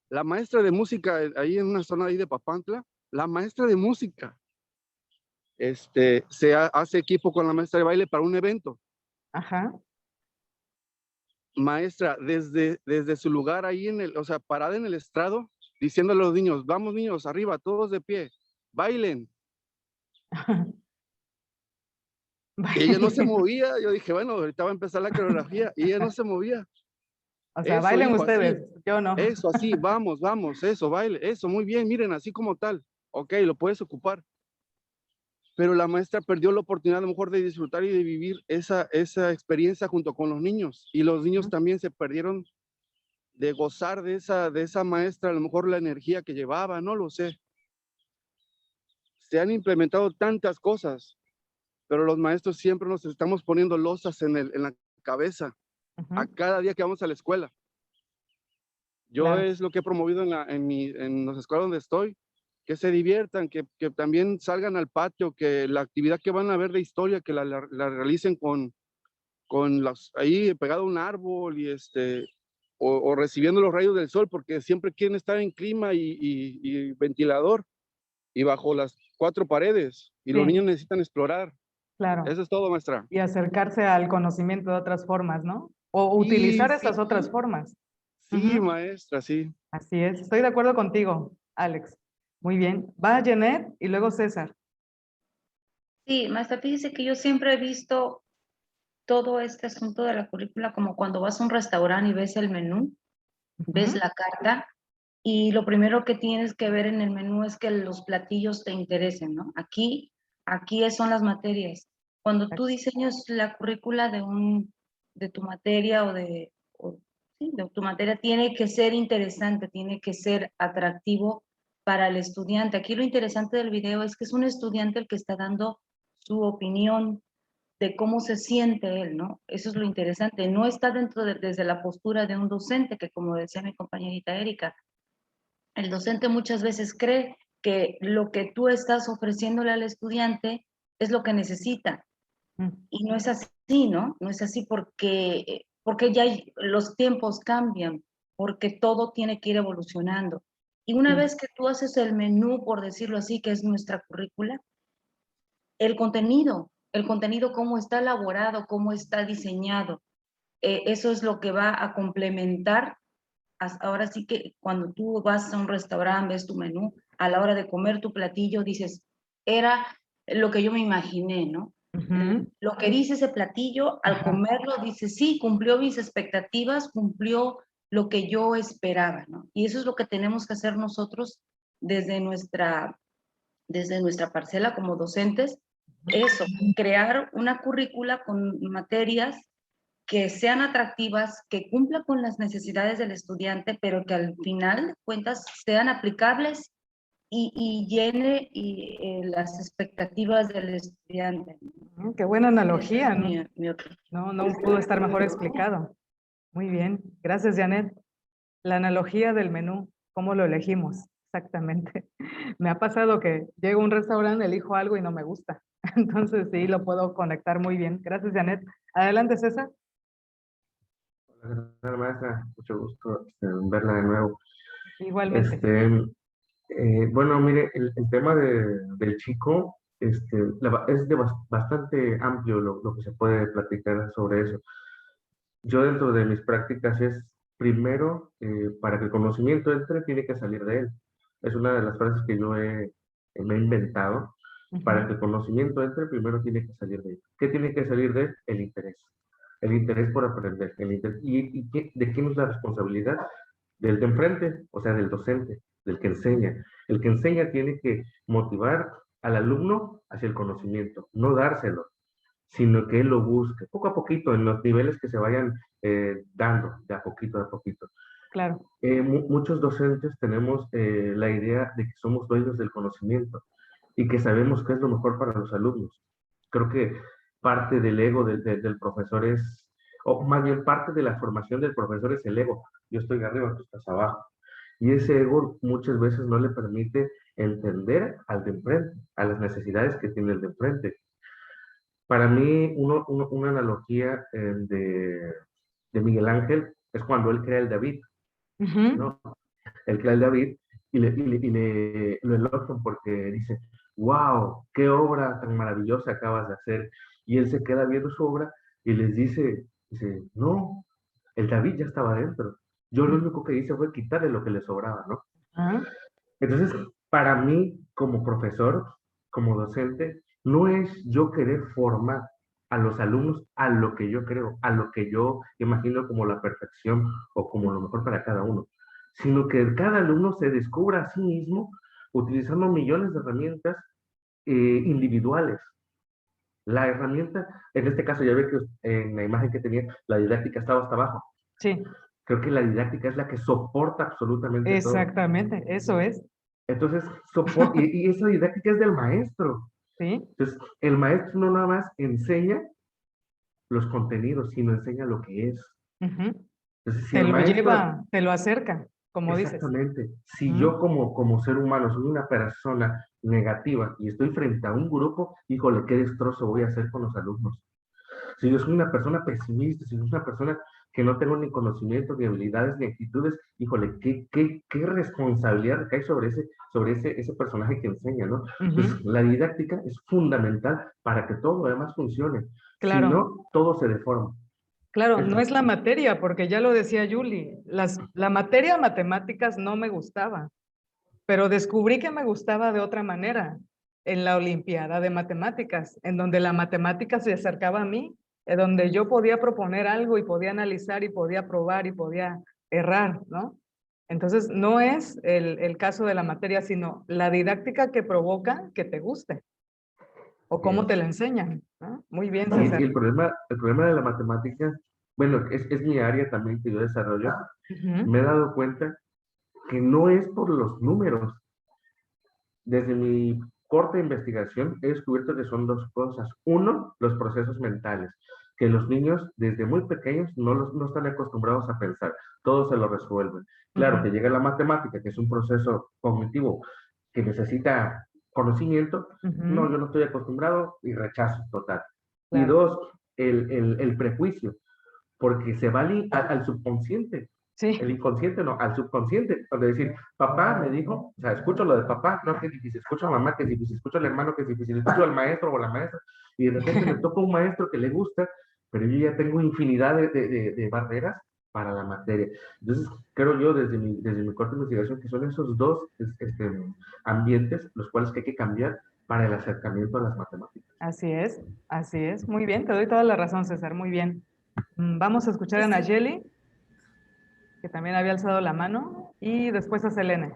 La maestra de música, ahí en una zona ahí de Papantla, la maestra de música, se hace equipo con la maestra de baile para un evento. Maestra, desde su lugar ahí parada en el estrado, diciéndole a los niños, vamos niños, arriba, todos de pie, bailen. Y ella no se movía. Yo dije, bueno, ahorita va a empezar la coreografía. Y ella no se movía. O sea, bailen ustedes, yo no. Eso, así, vamos, eso, baile, eso, muy bien, miren, así como tal. Ok, lo puedes ocupar. Pero la maestra perdió la oportunidad a lo mejor de disfrutar y de vivir esa experiencia junto con los niños. Y los niños también se perdieron de gozar de esa maestra, a lo mejor la energía que llevaba, no lo sé. Se han implementado tantas cosas, pero los maestros siempre nos estamos poniendo losas en la cabeza a cada día que vamos a la escuela. Yo Claro. es lo que he promovido en las escuelas donde estoy, que se diviertan, que también salgan al patio, que la actividad que van a ver de historia, que la realicen con ahí pegado a un árbol y o recibiendo los rayos del sol, porque siempre quieren estar en clima y ventilador y bajo las 4 paredes, y los Sí. niños necesitan explorar. Claro. Eso es todo, maestra. Y acercarse al conocimiento de otras formas, ¿no? O Sí, utilizar sí, esas otras sí. formas. Sí, Ujú. maestra, sí. Así es. Estoy de acuerdo contigo, Alex. Muy bien. Va Janet y luego César. Sí, maestra, fíjese que yo siempre he visto todo este asunto de la currícula como cuando vas a un restaurante y ves el menú, ves la carta, y lo primero que tienes que ver en el menú es que los platillos te interesen, ¿no? Aquí son las materias. Cuando tú diseñas la currícula de tu materia sí, de tu materia, tiene que ser interesante, tiene que ser atractivo para el estudiante. Aquí lo interesante del video es que es un estudiante el que está dando su opinión de cómo se siente él, ¿no? Eso es lo interesante. No está desde la postura de un docente, que como decía mi compañerita Erika, el docente muchas veces cree que lo que tú estás ofreciéndole al estudiante es lo que necesita. Y no es así, ¿no? No es así porque ya los tiempos cambian, porque todo tiene que ir evolucionando. Y una vez que tú haces el menú, por decirlo así, que es nuestra currícula, el contenido cómo está elaborado, cómo está diseñado, eso es lo que va a complementar. Ahora sí que cuando tú vas a un restaurante, ves tu menú, a la hora de comer tu platillo, dices, era lo que yo me imaginé, ¿no? Lo que dice ese platillo, al comerlo, dices, sí, cumplió mis expectativas, cumplió lo que yo esperaba, ¿no? Y eso es lo que tenemos que hacer nosotros desde nuestra parcela como docentes, eso, crear una currícula con materias que sean atractivas, que cumplan con las necesidades del estudiante, pero que al final de cuentas sean aplicables y llene las expectativas del estudiante. Qué buena analogía, Esa ¿no? es mi otra. No pudo estar mejor explicado. Muy bien. Gracias, Janet. La analogía del menú, ¿cómo lo elegimos? Exactamente. Me ha pasado que llego a un restaurante, elijo algo y no me gusta. Entonces sí, lo puedo conectar muy bien. Gracias, Janet. Adelante, César. Hola, maestra, mucho gusto verla de nuevo. Igualmente. Bueno, mire, el tema del chico es bastante amplio lo que se puede platicar sobre eso. Yo dentro de mis prácticas es, primero, para que el conocimiento entre, tiene que salir de él. Es una de las frases que yo me he inventado. Para que el conocimiento entre, primero tiene que salir de él. ¿Qué tiene que salir de él? El interés. El interés por aprender. ¿De quién es la responsabilidad? Del de enfrente, o sea, del docente, del que enseña. El que enseña tiene que motivar al alumno hacia el conocimiento, no dárselo, sino que él lo busque, poco a poquito, en los niveles que se vayan dando, de a poquito a poquito. Claro. Muchos docentes tenemos la idea de que somos dueños del conocimiento y que sabemos qué es lo mejor para los alumnos. Creo que parte del ego del profesor es, o más bien parte de la formación del profesor es el ego. Yo estoy arriba, tú estás abajo. Y ese ego muchas veces no le permite entender al de enfrente, a las necesidades que tiene el de enfrente. Para mí, una analogía de Miguel Ángel es cuando él crea el David, ¿no? Él crea el David y lo elogian porque dice, wow, qué obra tan maravillosa acabas de hacer. Y él se queda viendo su obra y les dice, no, el David ya estaba dentro. Yo lo único que hice fue quitarle lo que le sobraba, ¿no? Entonces, para mí, como profesor, como docente, no es yo querer formar a los alumnos a lo que yo creo, a lo que yo imagino como la perfección o como lo mejor para cada uno, sino que cada alumno se descubra a sí mismo utilizando millones de herramientas individuales. La herramienta, en este caso ya ve que en la imagen que tenía, la didáctica estaba hasta abajo. Sí. Creo que la didáctica es la que soporta absolutamente todo. Exactamente, eso es. Entonces, y esa didáctica es del maestro. Sí. Entonces, el maestro no nada más enseña los contenidos, sino enseña lo que es. Entonces, si Te el lo maestro, lleva, te lo acerca. como dices. Exactamente. Si yo como ser humano soy una persona negativa y estoy frente a un grupo, híjole, qué destrozo voy a hacer con los alumnos. Si yo soy una persona pesimista, si yo soy una persona que no tengo ni conocimiento, ni habilidades, ni actitudes, híjole, qué responsabilidad recae sobre ese personaje que enseña, ¿no? Entonces, la didáctica es fundamental para que todo lo demás funcione. Claro. Si no, todo se deforma. Claro, no es la materia, porque ya lo decía Julie, la materia matemáticas no me gustaba, pero descubrí que me gustaba de otra manera, en la Olimpiada de Matemáticas, en donde la matemática se acercaba a mí, en donde yo podía proponer algo y podía analizar y podía probar y podía errar, ¿no? Entonces, no es el caso de la materia, sino la didáctica que provoca que te guste, o cómo te la enseñan, ¿no? Muy bien, Y César. el problema de la matemática, bueno, es mi área también que yo desarrollo, me he dado cuenta que no es por los números. Desde mi corta investigación he descubierto que son dos cosas. Uno, los procesos mentales, que los niños desde muy pequeños no están acostumbrados a pensar, todo se lo resuelven. Claro que llega la matemática, que es un proceso cognitivo que necesita conocimiento, no, yo no estoy acostumbrado y rechazo total. Y dos, el prejuicio, porque se va al subconsciente. Sí. El inconsciente no, al subconsciente, donde decir, papá me dijo, o sea, escucho lo de papá, no, que es difícil, escucho a mamá, que es difícil, escucho al hermano, que es difícil, escucho al maestro o la maestra, y de repente me toca un maestro que le gusta, pero yo ya tengo infinidad de barreras para la materia. Entonces, creo yo, desde mi corta investigación, que son esos dos ambientes los cuales que hay que cambiar para el acercamiento a las matemáticas. Así es, muy bien, te doy toda la razón, César, muy bien. Vamos a escuchar a Nayeli, que también había alzado la mano, y después a Selene.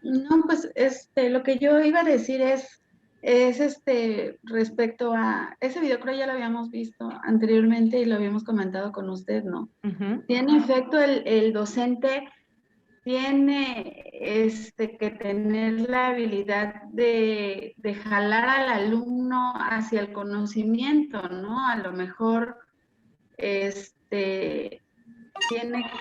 No, pues lo que yo iba a decir es respecto a ese video, creo ya lo habíamos visto anteriormente y lo habíamos comentado con usted, ¿no? Sí, en efecto, el docente tiene que tener la habilidad de jalar al alumno hacia el conocimiento, ¿no? A lo mejor tiene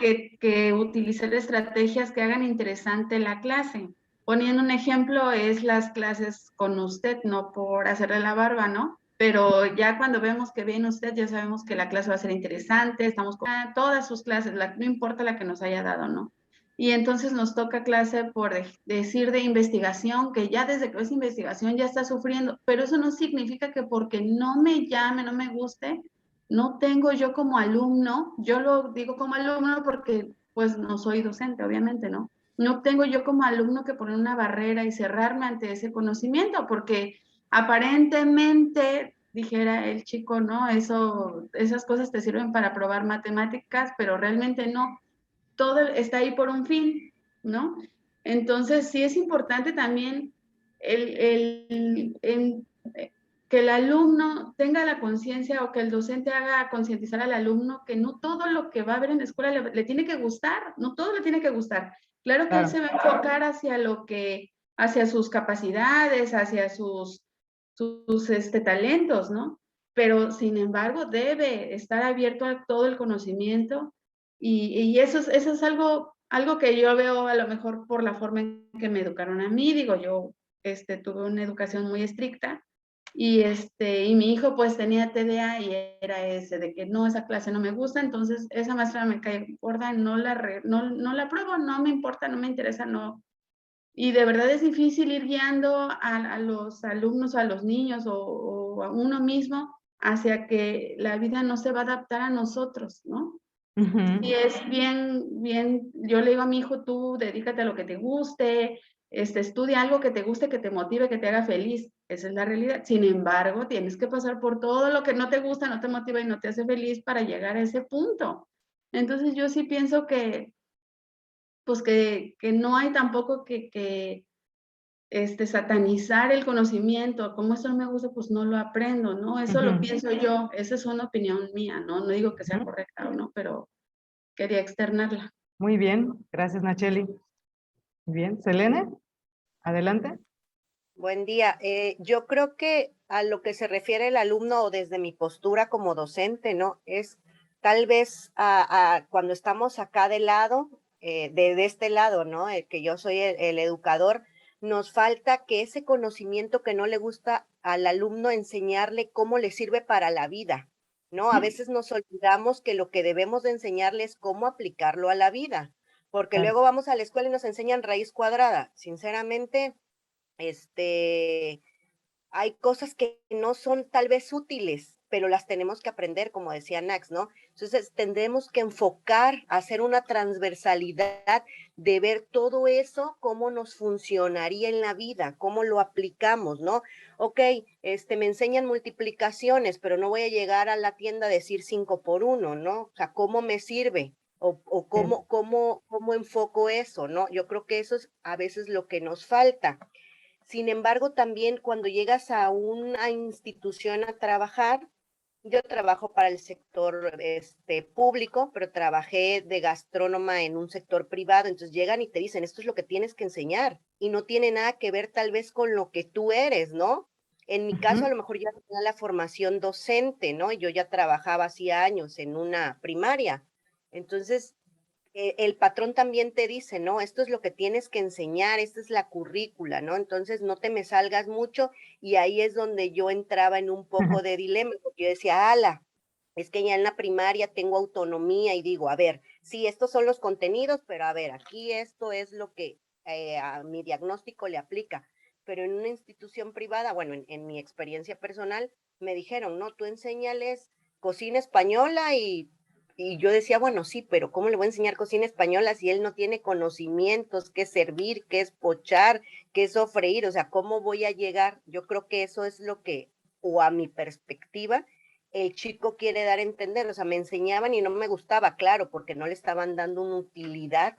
que utilizar estrategias que hagan interesante la clase. Poniendo un ejemplo, es las clases con usted, no por hacerle la barba, ¿no? Pero ya cuando vemos que viene usted, ya sabemos que la clase va a ser interesante, estamos con todas sus clases, no importa la que nos haya dado, ¿no? Y entonces nos toca clase por decir de investigación, que ya desde que es investigación ya está sufriendo, pero eso no significa que porque no me llame, no me guste, no tengo yo como alumno, yo lo digo como alumno porque pues no soy docente, obviamente, ¿no? No tengo yo como alumno que poner una barrera y cerrarme ante ese conocimiento, porque aparentemente, dijera el chico, ¿no? Esas cosas te sirven para probar matemáticas, pero realmente no. Todo está ahí por un fin, ¿no? Entonces, sí es importante también que el alumno tenga la conciencia o que el docente haga concientizar al alumno que no todo lo que va a ver en la escuela le tiene que gustar, no todo le tiene que gustar. Claro que él se va a enfocar hacia sus capacidades, hacia sus talentos, ¿no? Pero, sin embargo, debe estar abierto a todo el conocimiento y eso es algo que yo veo a lo mejor por la forma en que me educaron a mí. Digo, yo tuve una educación muy estricta y mi hijo pues tenía TDA y era de que no, esa clase no me gusta, entonces esa maestra me cae gorda, no la apruebo, no me importa, no me interesa, no. Y de verdad es difícil ir guiando a los alumnos, a los niños o a uno mismo hacia que la vida no se va a adaptar a nosotros, ¿no? Y es bien, yo le digo a mi hijo, tú dedícate a lo que te guste, estudia algo que te guste, que te motive, que te haga feliz. Esa es la realidad. Sin embargo, tienes que pasar por todo lo que no te gusta, no te motiva y no te hace feliz para llegar a ese punto. Entonces yo sí pienso que, pues que no hay tampoco que satanizar el conocimiento. Como eso no me gusta, pues no lo aprendo, ¿no? Eso lo pienso yo, esa es una opinión mía, ¿no? No digo que sea correcta o no, pero quería externarla. Muy bien, gracias Nacheli. Muy bien, Selene, adelante. Buen día. Yo creo que a lo que se refiere el alumno o desde mi postura como docente, ¿no? Es tal vez cuando estamos acá de lado, de este lado, ¿no? Que yo soy el educador, nos falta que ese conocimiento que no le gusta al alumno enseñarle cómo le sirve para la vida, ¿no? A veces nos olvidamos que lo que debemos de enseñarle es cómo aplicarlo a la vida, porque luego vamos a la escuela y nos enseñan raíz cuadrada. Sinceramente, hay cosas que no son tal vez útiles, pero las tenemos que aprender, como decía Nax, ¿no? Entonces tendremos que enfocar, hacer una transversalidad de ver todo eso, cómo nos funcionaría en la vida, cómo lo aplicamos, ¿no? Ok, me enseñan multiplicaciones, pero no voy a llegar a la tienda a decir 5 por 1, ¿no? O sea, ¿cómo me sirve? O cómo enfoco eso, ¿no? Yo creo que eso es a veces lo que nos falta. Sin embargo, también cuando llegas a una institución a trabajar, yo trabajo para el sector público, pero trabajé de gastrónoma en un sector privado, entonces llegan y te dicen, esto es lo que tienes que enseñar, y no tiene nada que ver tal vez con lo que tú eres, ¿no? En mi caso, a lo mejor ya tenía la formación docente, ¿no? Yo ya trabajaba hacía años en una primaria. Entonces, el patrón también te dice, ¿no? Esto es lo que tienes que enseñar, esta es la currícula, ¿no? Entonces no te me salgas mucho, y ahí es donde yo entraba en un poco de dilema, porque yo decía, ala, es que ya en la primaria tengo autonomía y digo, a ver, sí, estos son los contenidos, pero a ver, aquí esto es lo que a mi diagnóstico le aplica. Pero en una institución privada, bueno, en mi experiencia personal, me dijeron, no, tú enséñales cocina española y yo decía, bueno, sí, pero ¿cómo le voy a enseñar cocina española si él no tiene conocimientos, qué servir, qué es pochar, qué es sofreír? O sea, ¿cómo voy a llegar? Yo creo que eso es lo que, o a mi perspectiva, el chico quiere dar a entender. O sea, me enseñaban y no me gustaba, claro, porque no le estaban dando una utilidad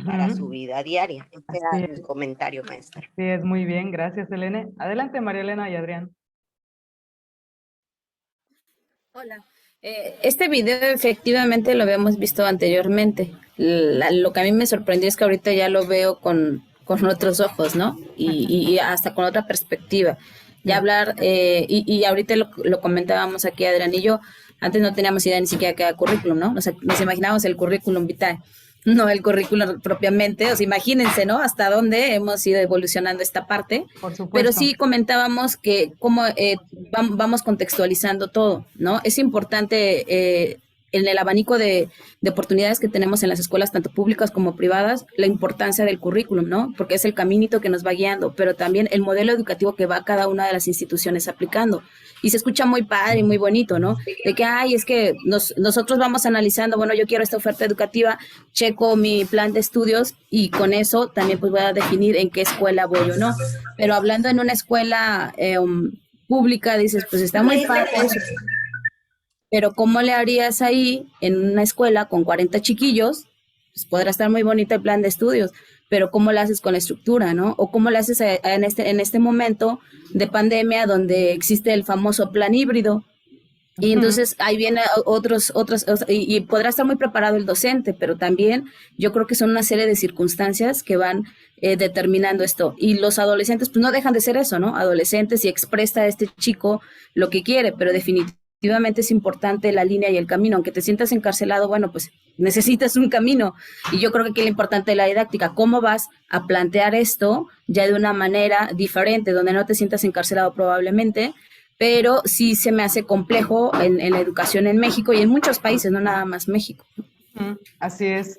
para su vida diaria. Ese era mi comentario, maestra. Sí, es muy bien, gracias, Elena. Adelante, María Elena y Adrián. Hola. Este video efectivamente lo habíamos visto anteriormente. Lo que a mí me sorprendió es que ahorita ya lo veo con otros ojos, ¿no? Y hasta con otra perspectiva. Ya hablar, y ahorita lo comentábamos aquí, Adrián y yo, antes no teníamos idea ni siquiera que era currículum, ¿no? O sea, nos imaginábamos el currículum vitae, no el currículum propiamente. O sea, imagínense, ¿no? Hasta dónde hemos ido evolucionando esta parte. Por supuesto. Pero sí comentábamos que cómo vamos contextualizando todo, ¿no? Es importante en el abanico de oportunidades que tenemos en las escuelas, tanto públicas como privadas, la importancia del currículum, ¿no? Porque es el caminito que nos va guiando, pero también el modelo educativo que va cada una de las instituciones aplicando. Y se escucha muy padre y muy bonito, ¿no? De que, ay, es que nosotros vamos analizando, bueno, yo quiero esta oferta educativa, checo mi plan de estudios y con eso también pues voy a definir en qué escuela voy o no. Pero hablando en una escuela pública, dices, pues está muy padre eso. Pero ¿cómo le harías ahí en una escuela con 40 chiquillos? Pues podrá estar muy bonito el plan de estudios, pero ¿cómo lo haces con la estructura, no? O ¿cómo lo haces en este momento de pandemia donde existe el famoso plan híbrido? Y entonces ahí viene y podrá estar muy preparado el docente, pero también yo creo que son una serie de circunstancias que van determinando esto. Y los adolescentes pues no dejan de ser eso, ¿no? Adolescentes, y expresa a este chico lo que quiere, pero definitivamente es importante la línea y el camino. Aunque te sientas encarcelado, bueno, pues necesitas un camino. Y yo creo que aquí lo importante es la didáctica. ¿Cómo vas a plantear esto ya de una manera diferente, donde no te sientas encarcelado probablemente? Pero sí se me hace complejo en la educación en México y en muchos países, no nada más México. Así es.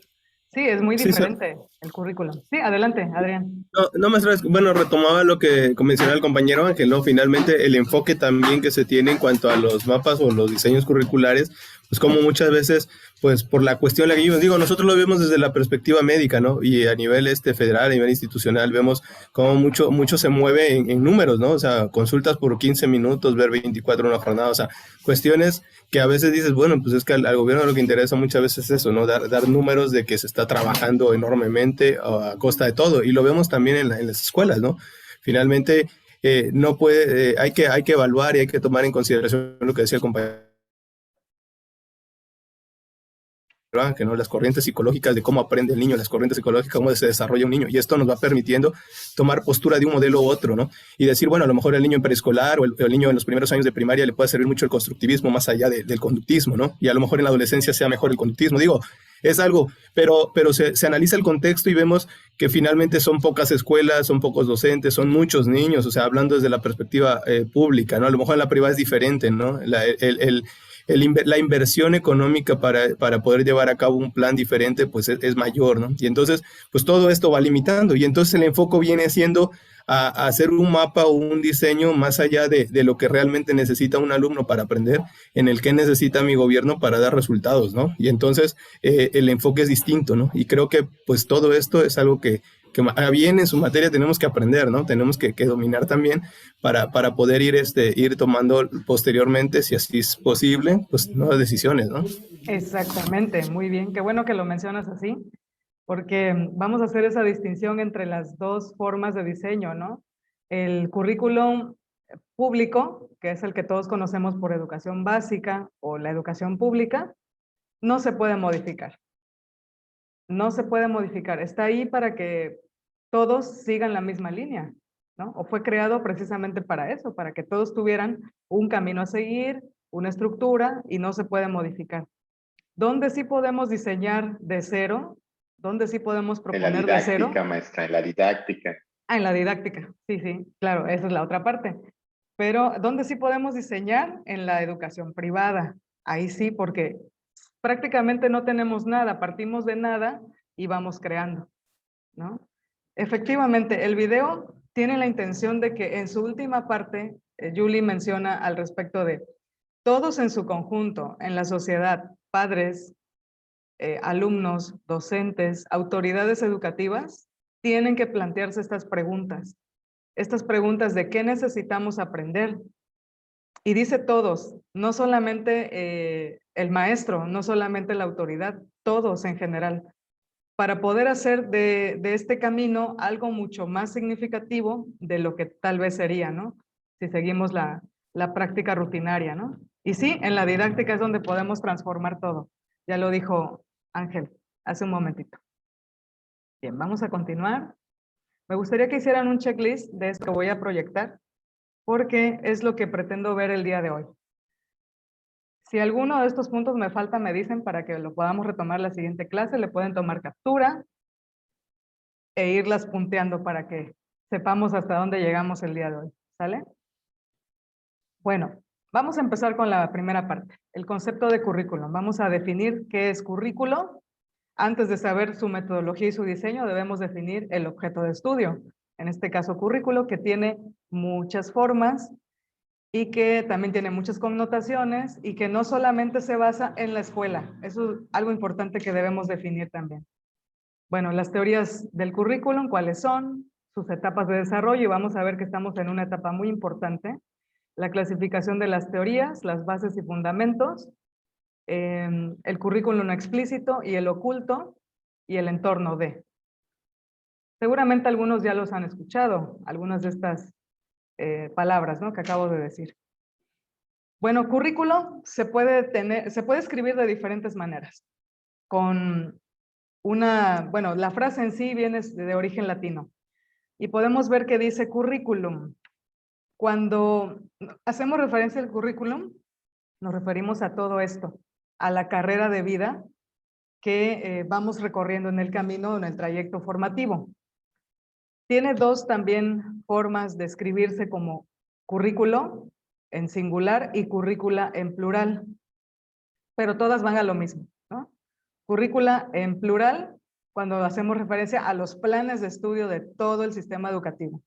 Sí, es muy diferente el currículum. Sí, adelante, Adrián. No, maestra, bueno, retomaba lo que mencionaba el compañero Ángel, ¿no? Finalmente, el enfoque también que se tiene en cuanto a los mapas o los diseños curriculares, pues como muchas veces, pues por la cuestión la que yo digo, nosotros lo vemos desde la perspectiva médica, ¿no? Y a nivel federal, a nivel institucional, vemos cómo mucho se mueve en números, ¿no? O sea, consultas por 15 minutos, ver 24 en una jornada, o sea, cuestiones que a veces dices, bueno, pues es que al gobierno lo que interesa muchas veces es eso, ¿no? Dar números de que se está trabajando enormemente a costa de todo, y lo vemos también en las escuelas, ¿no? Finalmente, no puede, hay que evaluar y hay que tomar en consideración lo que decía el compañero. Ángel, ¿no? Las corrientes psicológicas de cómo aprende el niño, las corrientes psicológicas, cómo se desarrolla un niño, y esto nos va permitiendo tomar postura de un modelo u otro, ¿no? Y decir, bueno, a lo mejor el niño en preescolar o el niño en los primeros años de primaria le puede servir mucho el constructivismo más allá del conductismo, ¿no? Y a lo mejor en la adolescencia sea mejor el conductismo. Digo, es algo, pero se analiza el contexto y vemos que finalmente son pocas escuelas, son pocos docentes, son muchos niños, o sea, hablando desde la perspectiva pública, ¿no? A lo mejor en la privada es diferente, ¿no? La inversión económica para poder llevar a cabo un plan diferente, pues es mayor, ¿no? Y entonces, pues todo esto va limitando, y entonces el enfoque viene siendo a hacer un mapa o un diseño más allá de lo que realmente necesita un alumno para aprender, en el que necesita mi gobierno para dar resultados, ¿no? Y entonces el enfoque es distinto, ¿no? Y creo que pues todo esto es algo que bien en su materia tenemos que aprender, ¿no? Tenemos que dominar también para poder ir tomando posteriormente, si así es posible, pues nuevas decisiones, ¿no? Exactamente, muy bien. Qué bueno que lo mencionas así, porque vamos a hacer esa distinción entre las dos formas de diseño, ¿no? El currículum público, que es el que todos conocemos por educación básica o la educación pública, no se puede modificar. No se puede modificar. Está ahí para que todos sigan la misma línea, ¿no? O fue creado precisamente para eso, para que todos tuvieran un camino a seguir, una estructura, y no se puede modificar. ¿Dónde sí podemos diseñar de cero? ¿Dónde sí podemos proponer de cero? En la didáctica, maestra, en la didáctica. Ah, en la didáctica, sí, sí, claro, esa es la otra parte. Pero ¿dónde sí podemos diseñar? En la educación privada. Ahí sí, porque prácticamente no tenemos nada, partimos de nada y vamos creando, ¿no? Efectivamente, el video tiene la intención de que en su última parte, Julie menciona al respecto de todos en su conjunto, en la sociedad, padres, alumnos, docentes, autoridades educativas, tienen que plantearse estas preguntas de qué necesitamos aprender. Y dice todos, no solamente el maestro, no solamente la autoridad, todos en general, para poder hacer de este camino algo mucho más significativo de lo que tal vez sería, ¿no? Si seguimos la práctica rutinaria, ¿no? Y sí, en la didáctica es donde podemos transformar todo. Ya lo dijo Ángel hace un momentito. Bien, vamos a continuar. Me gustaría que hicieran un checklist de esto que voy a proyectar, porque es lo que pretendo ver el día de hoy. Si alguno de estos puntos me falta, me dicen para que lo podamos retomar la siguiente clase. Le pueden tomar captura e irlas punteando para que sepamos hasta dónde llegamos el día de hoy. ¿Sale? Bueno, vamos a empezar con la primera parte, el concepto de currículum. Vamos a definir qué es currículo. Antes de saber su metodología y su diseño, debemos definir el objeto de estudio. En este caso, currículo, que tiene muchas formas y que también tiene muchas connotaciones y que no solamente se basa en la escuela. Eso es algo importante que debemos definir también. Bueno, las teorías del currículum, ¿cuáles son? Sus etapas de desarrollo, y vamos a ver que estamos en una etapa muy importante. La clasificación de las teorías, las bases y fundamentos, el currículum explícito y el oculto, y el entorno de. Seguramente algunos ya los han escuchado, algunas de estas palabras, ¿no?, que acabo de decir. Bueno, currículo se puede escribir de diferentes maneras. Bueno, la frase en sí viene de origen latino. Y podemos ver que dice currículum. Cuando hacemos referencia al currículum, nos referimos a todo esto, a la carrera de vida que vamos recorriendo en el camino, en el trayecto formativo. Tiene dos también formas de escribirse como currículo en singular y currícula en plural, pero todas van a lo mismo, ¿no? Currícula en plural cuando hacemos referencia a los planes de estudio de todo el sistema educativo.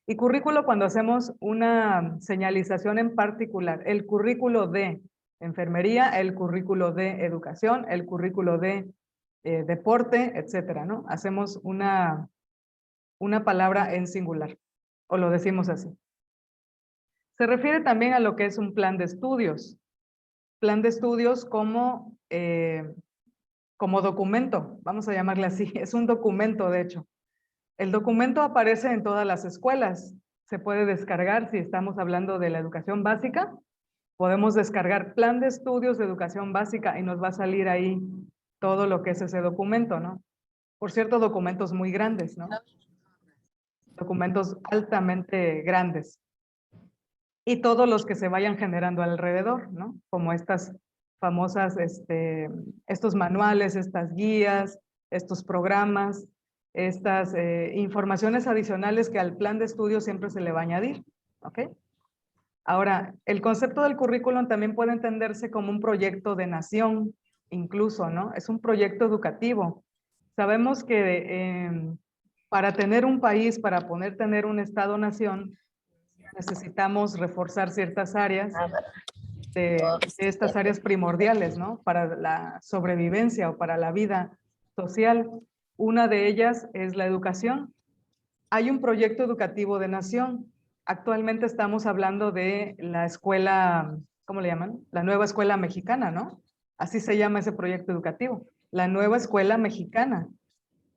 Y currículo cuando hacemos una señalización en particular, el currículo de enfermería, el currículo de educación, el currículo de deporte, etcétera, ¿no? Hacemos una palabra en singular, o lo decimos así. Se refiere también a lo que es un plan de estudios. Plan de estudios como documento, vamos a llamarle así, es un documento de hecho. El documento aparece en todas las escuelas, se puede descargar si estamos hablando de la educación básica, podemos descargar plan de estudios de educación básica y nos va a salir ahí todo lo que es ese documento, ¿no? Por cierto, documentos muy grandes, ¿no? Documentos altamente grandes. Y todos los que se vayan generando alrededor, ¿no? Como estas famosas, estos manuales, estas guías, estos programas, estas informaciones adicionales que al plan de estudio siempre se le va a añadir, ¿ok? Ahora, el concepto del currículum también puede entenderse como un proyecto de nación, incluso, ¿no? Es un proyecto educativo. Sabemos que para tener un país, para poder tener un Estado-nación, necesitamos reforzar ciertas áreas de estas áreas primordiales, ¿no? Para la sobrevivencia o para la vida social. Una de ellas es la educación. Hay un proyecto educativo de nación. Actualmente estamos hablando de la escuela, ¿cómo le llaman? La nueva escuela mexicana, ¿no? Así se llama ese proyecto educativo. La nueva escuela mexicana,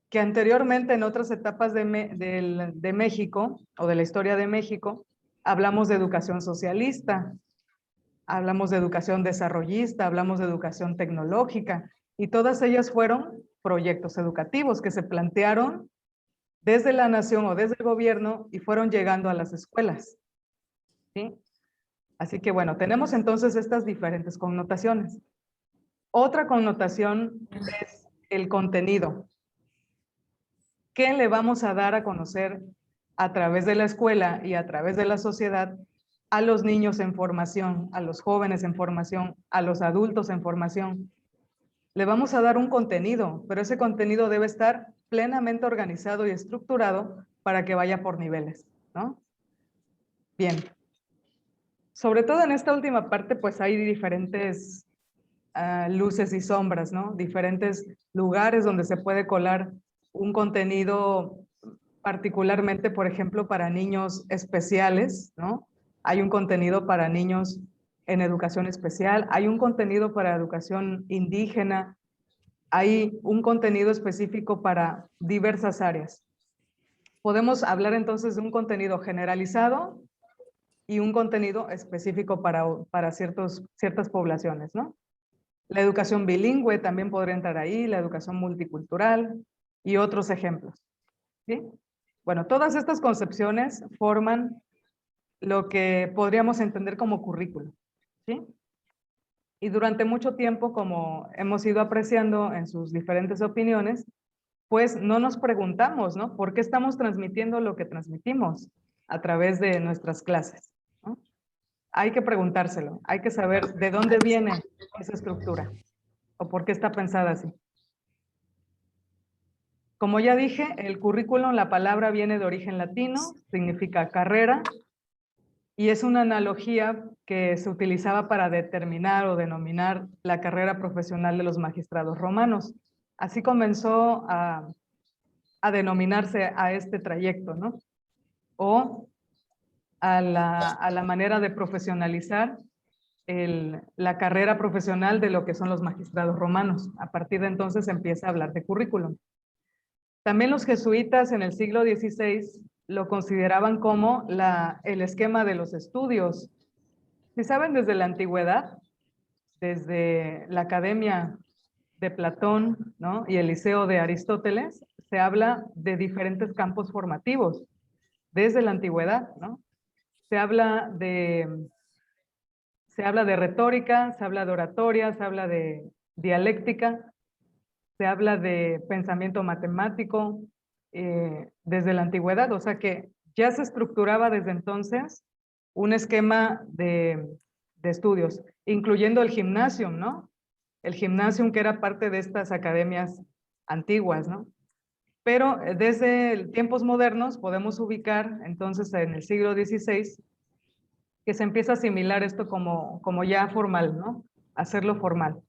que anteriormente en otras etapas de México o de la historia de México, hablamos de educación socialista, hablamos de educación desarrollista, hablamos de educación tecnológica, y todas ellas fueron proyectos educativos que se plantearon desde la nación o desde el gobierno y fueron llegando a las escuelas, ¿sí? Así que bueno, tenemos entonces estas diferentes connotaciones. Otra connotación es el contenido. ¿Qué le vamos a dar a conocer a través de la escuela y a través de la sociedad a los niños en formación, a los jóvenes en formación, a los adultos en formación? Le vamos a dar un contenido, pero ese contenido debe estar plenamente organizado y estructurado para que vaya por niveles, ¿no? Bien. Sobre todo en esta última parte, pues hay diferentes luces y sombras, ¿no? Diferentes lugares donde se puede colar un contenido particularmente, por ejemplo, para niños especiales, ¿no? Hay un contenido para niños en educación especial, hay un contenido para educación indígena, hay un contenido específico para diversas áreas. Podemos hablar entonces de un contenido generalizado y un contenido específico para ciertas poblaciones, ¿no? La educación bilingüe también podría entrar ahí, la educación multicultural y otros ejemplos, ¿sí? Bueno, todas estas concepciones forman lo que podríamos entender como currículo, ¿sí? Y durante mucho tiempo, como hemos ido apreciando en sus diferentes opiniones, pues no nos preguntamos, ¿no? ¿Por qué estamos transmitiendo lo que transmitimos a través de nuestras clases, ¿no? Hay que preguntárselo, hay que saber de dónde viene esa estructura o por qué está pensada así. Como ya dije, el currículum, la palabra viene de origen latino, significa carrera, y es una analogía que se utilizaba para determinar o denominar la carrera profesional de los magistrados romanos. Así comenzó a denominarse a este trayecto, ¿no? O a la manera de profesionalizar la carrera profesional de lo que son los magistrados romanos. A partir de entonces se empieza a hablar de currículum. También los jesuitas en el siglo XVI lo consideraban como el esquema de los estudios. Si saben, desde la antigüedad, desde la academia de Platón, ¿no? Y el liceo de Aristóteles, se habla de diferentes campos formativos, desde la antigüedad, ¿no? Se habla de retórica, se habla de oratoria, se habla de dialéctica, se habla de pensamiento matemático desde la antigüedad, o sea que ya se estructuraba desde entonces un esquema de estudios, incluyendo el gimnasium, ¿no? El gimnasium que era parte de estas academias antiguas, ¿no? Pero desde tiempos modernos podemos ubicar entonces en el siglo XVI que se empieza a asimilar esto como ya formal, ¿no? Hacerlo formal.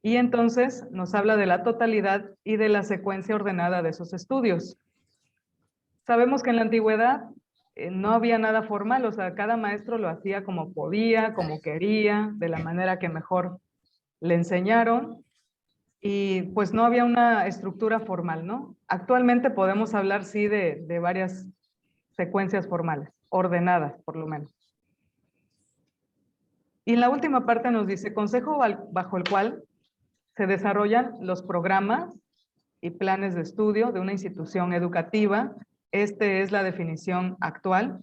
Y entonces nos habla de la totalidad y de la secuencia ordenada de esos estudios. Sabemos que en la antigüedad no había nada formal, o sea, cada maestro lo hacía como podía, como quería, de la manera que mejor le enseñaron, y pues no había una estructura formal, ¿no? Actualmente podemos hablar, sí, de varias secuencias formales, ordenadas por lo menos. Y en la última parte nos dice, consejo bajo el cual se desarrollan los programas y planes de estudio de una institución educativa. Esta es la definición actual.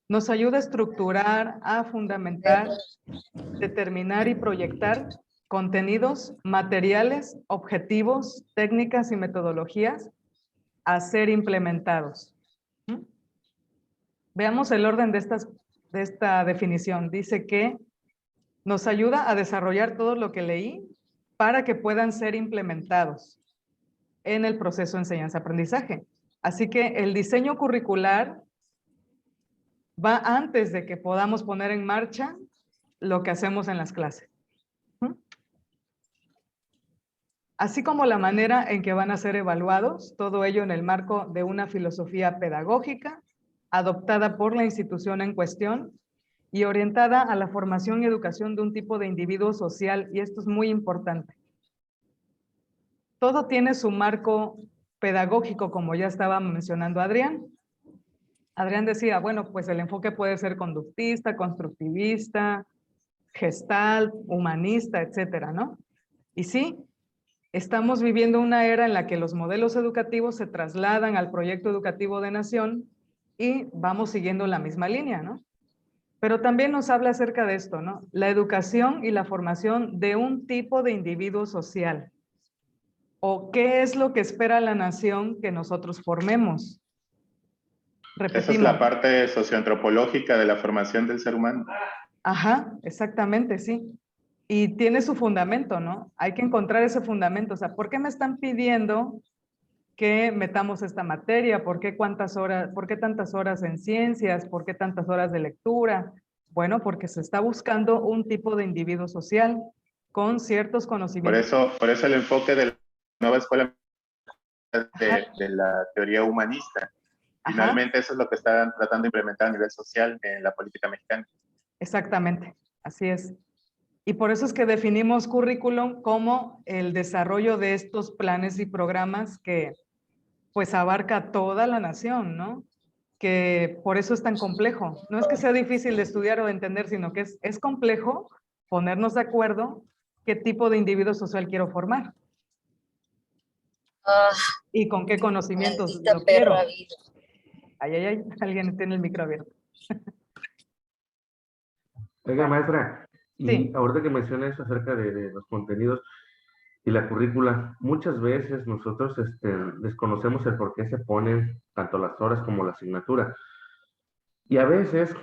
Nos ayuda a estructurar, a fundamentar, determinar y proyectar contenidos, materiales, objetivos, técnicas y metodologías a ser implementados. Veamos el orden de esta definición. Dice que nos ayuda a desarrollar todo lo que leí para que puedan ser implementados en el proceso de enseñanza-aprendizaje. Así que el diseño curricular va antes de que podamos poner en marcha lo que hacemos en las clases. Así como la manera en que van a ser evaluados, todo ello en el marco de una filosofía pedagógica adoptada por la institución en cuestión y orientada a la formación y educación de un tipo de individuo social, y esto es muy importante. Todo tiene su marco pedagógico, como ya estaba mencionando Adrián. Adrián decía, bueno, pues el enfoque puede ser conductista, constructivista, gestal, humanista, etcétera, ¿no? Y sí, estamos viviendo una era en la que los modelos educativos se trasladan al proyecto educativo de nación y vamos siguiendo la misma línea, ¿no? Pero también nos habla acerca de esto, ¿no? La educación y la formación de un tipo de individuo social. ¿O qué es lo que espera la nación que nosotros formemos? Repetimos. Esa es la parte socioantropológica de la formación del ser humano. Ajá, exactamente, sí. Y tiene su fundamento, ¿no? Hay que encontrar ese fundamento. O sea, ¿por qué me están pidiendo que metamos esta materia? ¿Por qué tantas horas en ciencias? ¿Por qué tantas horas de lectura? Bueno, porque se está buscando un tipo de individuo social con ciertos conocimientos. Por eso el enfoque de la nueva escuela de la teoría humanista. Finalmente eso es lo que están tratando de implementar a nivel social en la política mexicana. Exactamente, así es. Y por eso es que definimos currículum como el desarrollo de estos planes y programas que pues abarca toda la nación, ¿no? Que por eso es tan complejo. No es que sea difícil de estudiar o de entender, sino que es complejo ponernos de acuerdo qué tipo de individuo social quiero formar. Y con qué conocimientos lo quiero. Ay, ay, ay, alguien tiene el micro abierto. Oiga, maestra, y Sí. ahorita que menciona eso acerca de los contenidos y la currícula, muchas veces nosotros desconocemos el por qué se ponen tanto las horas como la asignatura. Y a veces,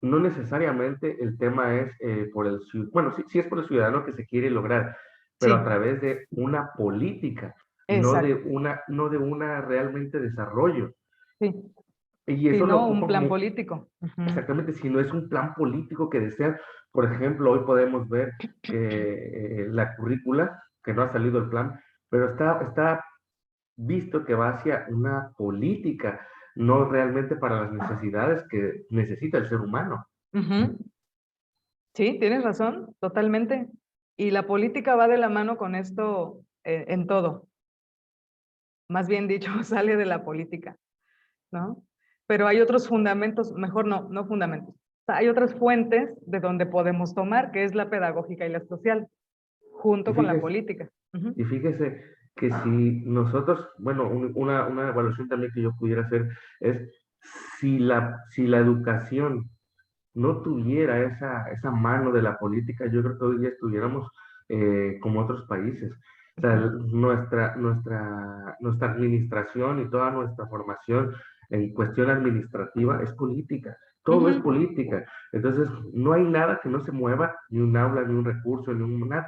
no necesariamente el tema es por el ciudadano, bueno, sí es por el ciudadano que se quiere lograr, pero Sí. a través de una política, Exacto. no de una realmente desarrollo. Sí. Y eso Sí, lo no, un ocupa plan como- político. Ujú. Exactamente, si no es un plan político que desean, por ejemplo, hoy podemos ver la currícula, que no ha salido el plan, pero está visto que va hacia una política, no realmente para las necesidades que necesita el ser humano. Ujú. Sí, tienes razón, totalmente. Y la política va de la mano con esto en todo. Más bien dicho, sale de la política, ¿no? Pero hay otros fundamentos, mejor no fundamentos. O sea, hay otras fuentes de donde podemos tomar, que es la pedagógica y la social, junto Y con la fíjese- política. Ujú. Y fíjese que si nosotros, bueno, una evaluación también que yo pudiera hacer es si la educación no tuviera esa mano de la política, yo creo que hoy día estuviéramos como otros países. O sea, nuestra administración y toda nuestra formación en cuestión administrativa es política. Todo es Ujú. política. Entonces, no hay nada que no se mueva, ni un aula, ni un recurso, ni un nada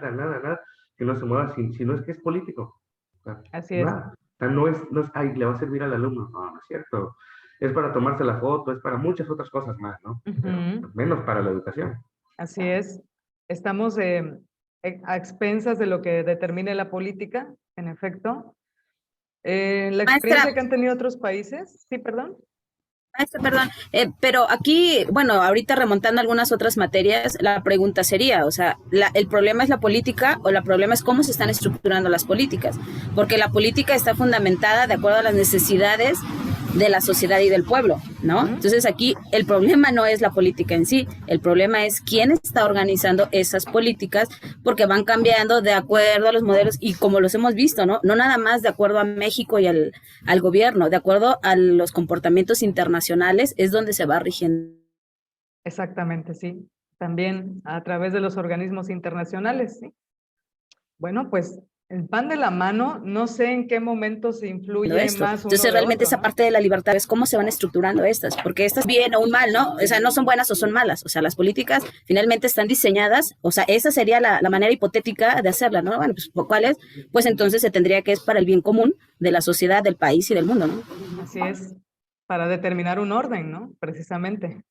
que no se mueva si no es que es político. O sea, Así es. nada. O sea, no es, ay, le va a servir al alumno. No es cierto. Es para tomarse la foto, es para muchas otras cosas más, ¿no? Pero Ujú. menos para la educación. Así es. Estamos a expensas de lo que determine la política, en efecto. La experiencia Maestra. que han tenido otros países, sí, perdón. Maestra, perdón, pero aquí, bueno, ahorita remontando algunas otras materias, la pregunta sería, o sea, ¿el problema es la política o el problema es cómo se están estructurando las políticas? Porque la política está fundamentada de acuerdo a las necesidades de la sociedad y del pueblo, ¿no? Entonces aquí el problema no es la política en sí, el problema es quién está organizando esas políticas, porque van cambiando de acuerdo a los modelos y como los hemos visto, ¿no? No nada más de acuerdo a México y al gobierno, de acuerdo a los comportamientos internacionales es donde se va rigiendo. Exactamente, sí. También a través de los organismos internacionales, ¿sí? Bueno, pues el pan de la mano, no sé en qué momento se influye Esto. más uno Entonces de realmente otro, esa ¿no? parte de la libertad es cómo se van estructurando estas, porque estas bien o un mal, ¿no? O sea, no son buenas o son malas, o sea, las políticas finalmente están diseñadas, o sea, esa sería la manera hipotética de hacerla, ¿no? Bueno, pues ¿cuál es? Pues entonces se tendría que es para el bien común de la sociedad, del país y del mundo, ¿no? Así es, para determinar un orden, ¿no? Precisamente.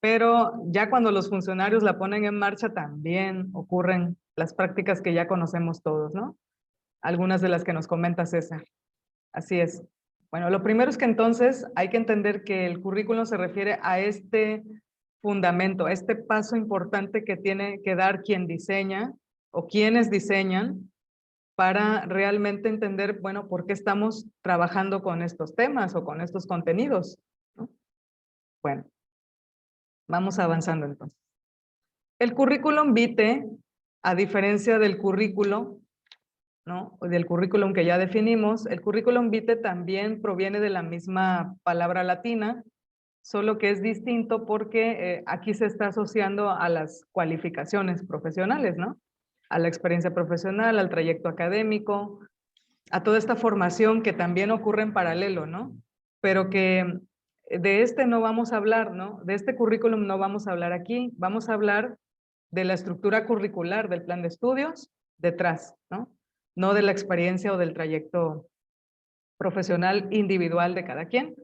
Pero ya cuando los funcionarios la ponen en marcha también ocurren las prácticas que ya conocemos todos, ¿no? Algunas de las que nos comenta César. Así es. Bueno, lo primero es que entonces hay que entender que el currículum se refiere a este fundamento, a este paso importante que tiene que dar quien diseña o quienes diseñan para realmente entender, bueno, por qué estamos trabajando con estos temas o con estos contenidos, ¿no? Bueno, vamos avanzando entonces. El currículum vitae, a diferencia del currículo, ¿no? Del currículum que ya definimos, el currículum vitae también proviene de la misma palabra latina, solo que es distinto porque aquí se está asociando a las cualificaciones profesionales, ¿no? A la experiencia profesional, al trayecto académico, a toda esta formación que también ocurre en paralelo, ¿no? Pero que de este no vamos a hablar, ¿no? De este currículum no vamos a hablar aquí, vamos a hablar de la estructura curricular del plan de estudios detrás, ¿no? No de la experiencia o del trayecto profesional individual de cada quien,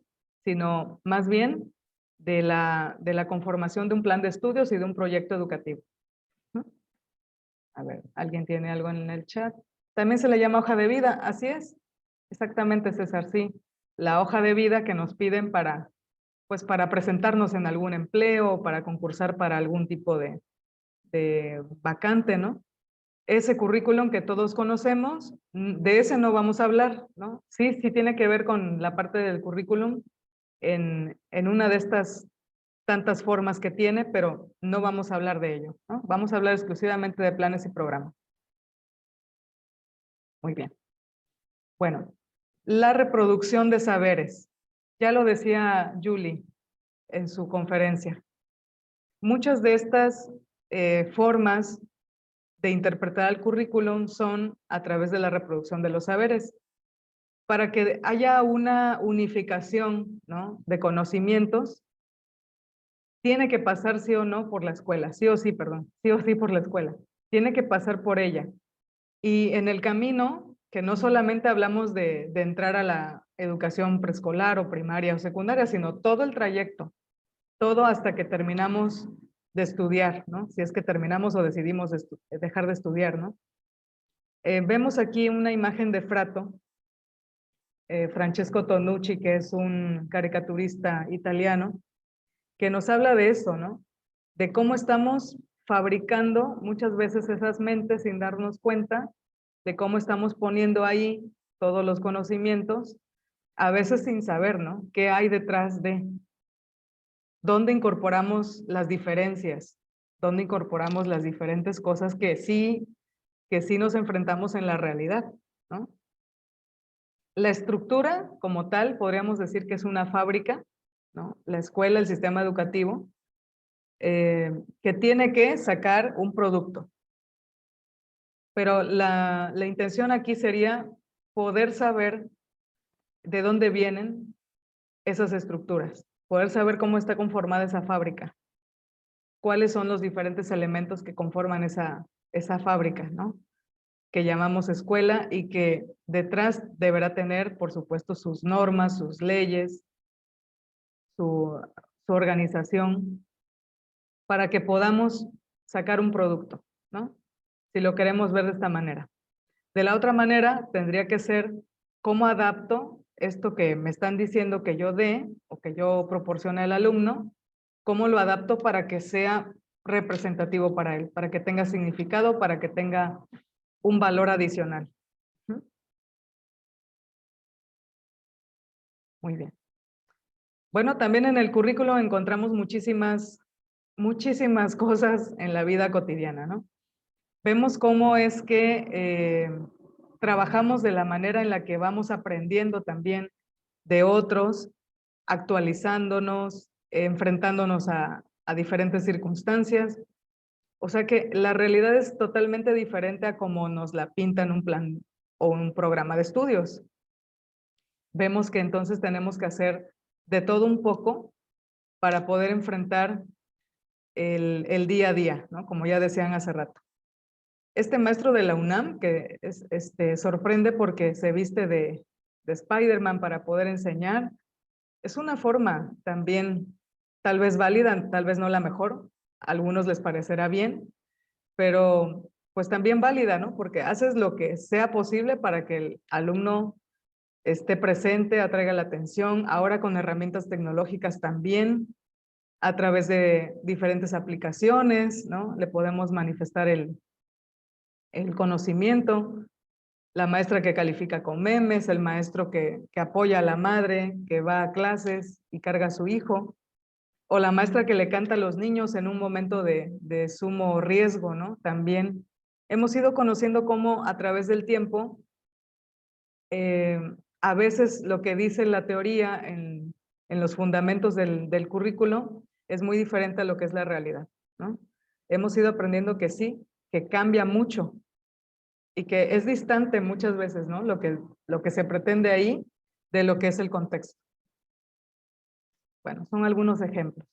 sino más bien de la conformación de un plan de estudios y de un proyecto educativo. A ver, ¿alguien tiene algo en el chat? También se le llama hoja de vida, así es. Exactamente, César, sí. La hoja de vida que nos piden para, pues para presentarnos en algún empleo o para concursar para algún tipo de vacante, ¿no? Ese currículum que todos conocemos, de ese no vamos a hablar, ¿no? Sí, sí tiene que ver con la parte del currículum en una de estas tantas formas que tiene, pero no vamos a hablar de ello, ¿no? Vamos a hablar exclusivamente de planes y programas. Muy bien. Bueno, la reproducción de saberes. Ya lo decía Julie en su conferencia. Muchas de estas formas de interpretar el currículum son a través de la reproducción de los saberes. Para que haya una unificación, ¿no?, de conocimientos, tiene que pasar sí o no por la escuela, sí o sí, perdón, sí o sí por la escuela. Tiene que pasar por ella. Y en el camino, que no solamente hablamos de entrar a la educación preescolar o primaria o secundaria, sino todo el trayecto, todo hasta que terminamos de estudiar, ¿no? Si es que terminamos o decidimos dejar de estudiar, ¿no? Vemos aquí una imagen de Frato, Francesco Tonucci, que es un caricaturista italiano, que nos habla de eso, ¿no? De cómo estamos fabricando muchas veces esas mentes sin darnos cuenta, de cómo estamos poniendo ahí todos los conocimientos, a veces sin saber, ¿no? ¿Qué hay detrás de? ¿Dónde incorporamos las diferencias? ¿Dónde incorporamos las diferentes cosas que sí nos enfrentamos en la realidad, ¿no? La estructura como tal, podríamos decir que es una fábrica, ¿no? La escuela, el sistema educativo, que tiene que sacar un producto. Pero la intención aquí sería poder saber de dónde vienen esas estructuras, poder saber cómo está conformada esa fábrica, cuáles son los diferentes elementos que conforman esa fábrica, ¿no?, que llamamos escuela y que detrás deberá tener, por supuesto, sus normas, sus leyes, su organización, para que podamos sacar un producto, ¿no? Si lo queremos ver de esta manera. De la otra manera, tendría que ser cómo adapto esto que me están diciendo que yo dé o que yo proporcione al alumno, cómo lo adapto para que sea representativo para él, para que tenga significado, para que tenga un valor adicional. Muy bien. Bueno, también en el currículo encontramos muchísimas cosas en la vida cotidiana, ¿no? Vemos cómo es que trabajamos de la manera en la que vamos aprendiendo también de otros, actualizándonos, enfrentándonos a diferentes circunstancias. O sea que la realidad es totalmente diferente a como nos la pintan un plan o un programa de estudios. Vemos que entonces tenemos que hacer de todo un poco para poder enfrentar el día a día, ¿no? Como ya decían hace rato. Este maestro de la UNAM, que sorprende porque se viste de Spider-Man para poder enseñar, es una forma también tal vez válida, tal vez no la mejor, a algunos les parecerá bien, pero pues también válida, ¿no? Porque haces lo que sea posible para que el alumno esté presente, atraiga la atención, ahora con herramientas tecnológicas también, a través de diferentes aplicaciones, ¿no? Le podemos manifestar el conocimiento, la maestra que califica con memes, el maestro que apoya a la madre, que va a clases y carga a su hijo, o la maestra que le canta a los niños en un momento de sumo riesgo, ¿no? También hemos ido conociendo cómo a través del tiempo, a veces lo que dice la teoría en los fundamentos del currículo es muy diferente a lo que es la realidad, ¿no? Hemos ido aprendiendo que sí, que cambia mucho y que es distante muchas veces, ¿no? Lo que se pretende ahí de lo que es el contexto. Bueno, son algunos ejemplos.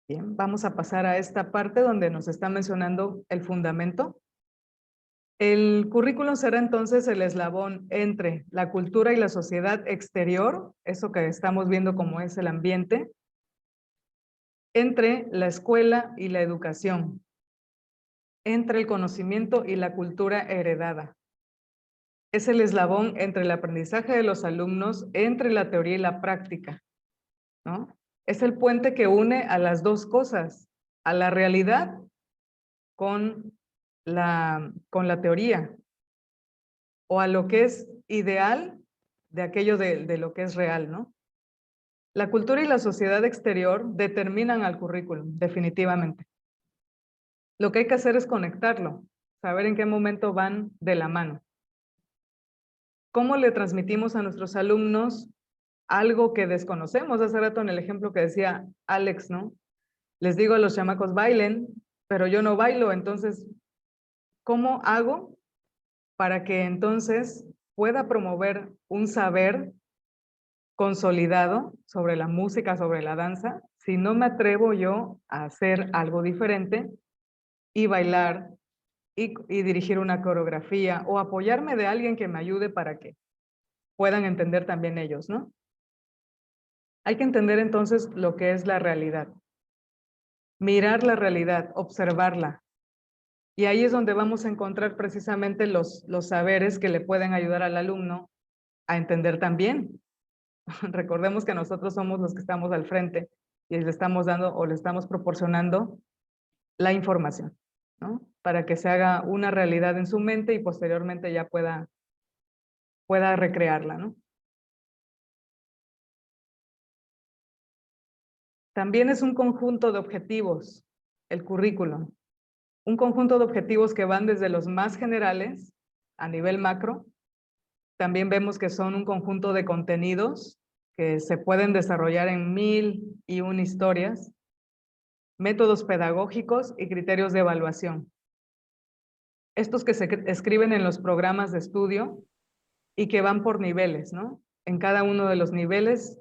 Bien, vamos a pasar a esta parte donde nos está mencionando el fundamento. El currículum será entonces el eslabón entre la cultura y la sociedad exterior, eso que estamos viendo como es el ambiente, entre la escuela y la educación, entre el conocimiento y la cultura heredada. Es el eslabón entre el aprendizaje de los alumnos, entre la teoría y la práctica, ¿no? Es el puente que une a las dos cosas, a la realidad con la teoría, o a lo que es ideal de aquello de lo que es real, ¿no? La cultura y la sociedad exterior determinan al currículum, definitivamente. Lo que hay que hacer es conectarlo, saber en qué momento van de la mano. ¿Cómo le transmitimos a nuestros alumnos algo que desconocemos? Hace rato en el ejemplo que decía Alex, ¿no? Les digo a los chamacos bailen, pero yo no bailo, entonces, ¿cómo hago para que entonces pueda promover un saber consolidado sobre la música, sobre la danza, si no me atrevo yo a hacer algo diferente y bailar y dirigir una coreografía o apoyarme de alguien que me ayude para que puedan entender también ellos, ¿no? Hay que entender entonces lo que es la realidad. Mirar la realidad, observarla. Y ahí es donde vamos a encontrar precisamente los saberes que le pueden ayudar al alumno a entender también. Recordemos que nosotros somos los que estamos al frente y le estamos dando o le estamos proporcionando la información, ¿no? Para que se haga una realidad en su mente y posteriormente ya pueda recrearla, ¿no? También es un conjunto de objetivos, el currículum. Un conjunto de objetivos que van desde los más generales, a nivel macro. También vemos que son un conjunto de contenidos que se pueden desarrollar en 1001 historias, métodos pedagógicos y criterios de evaluación. Estos que se escriben en los programas de estudio y que van por niveles, ¿no? En cada uno de los niveles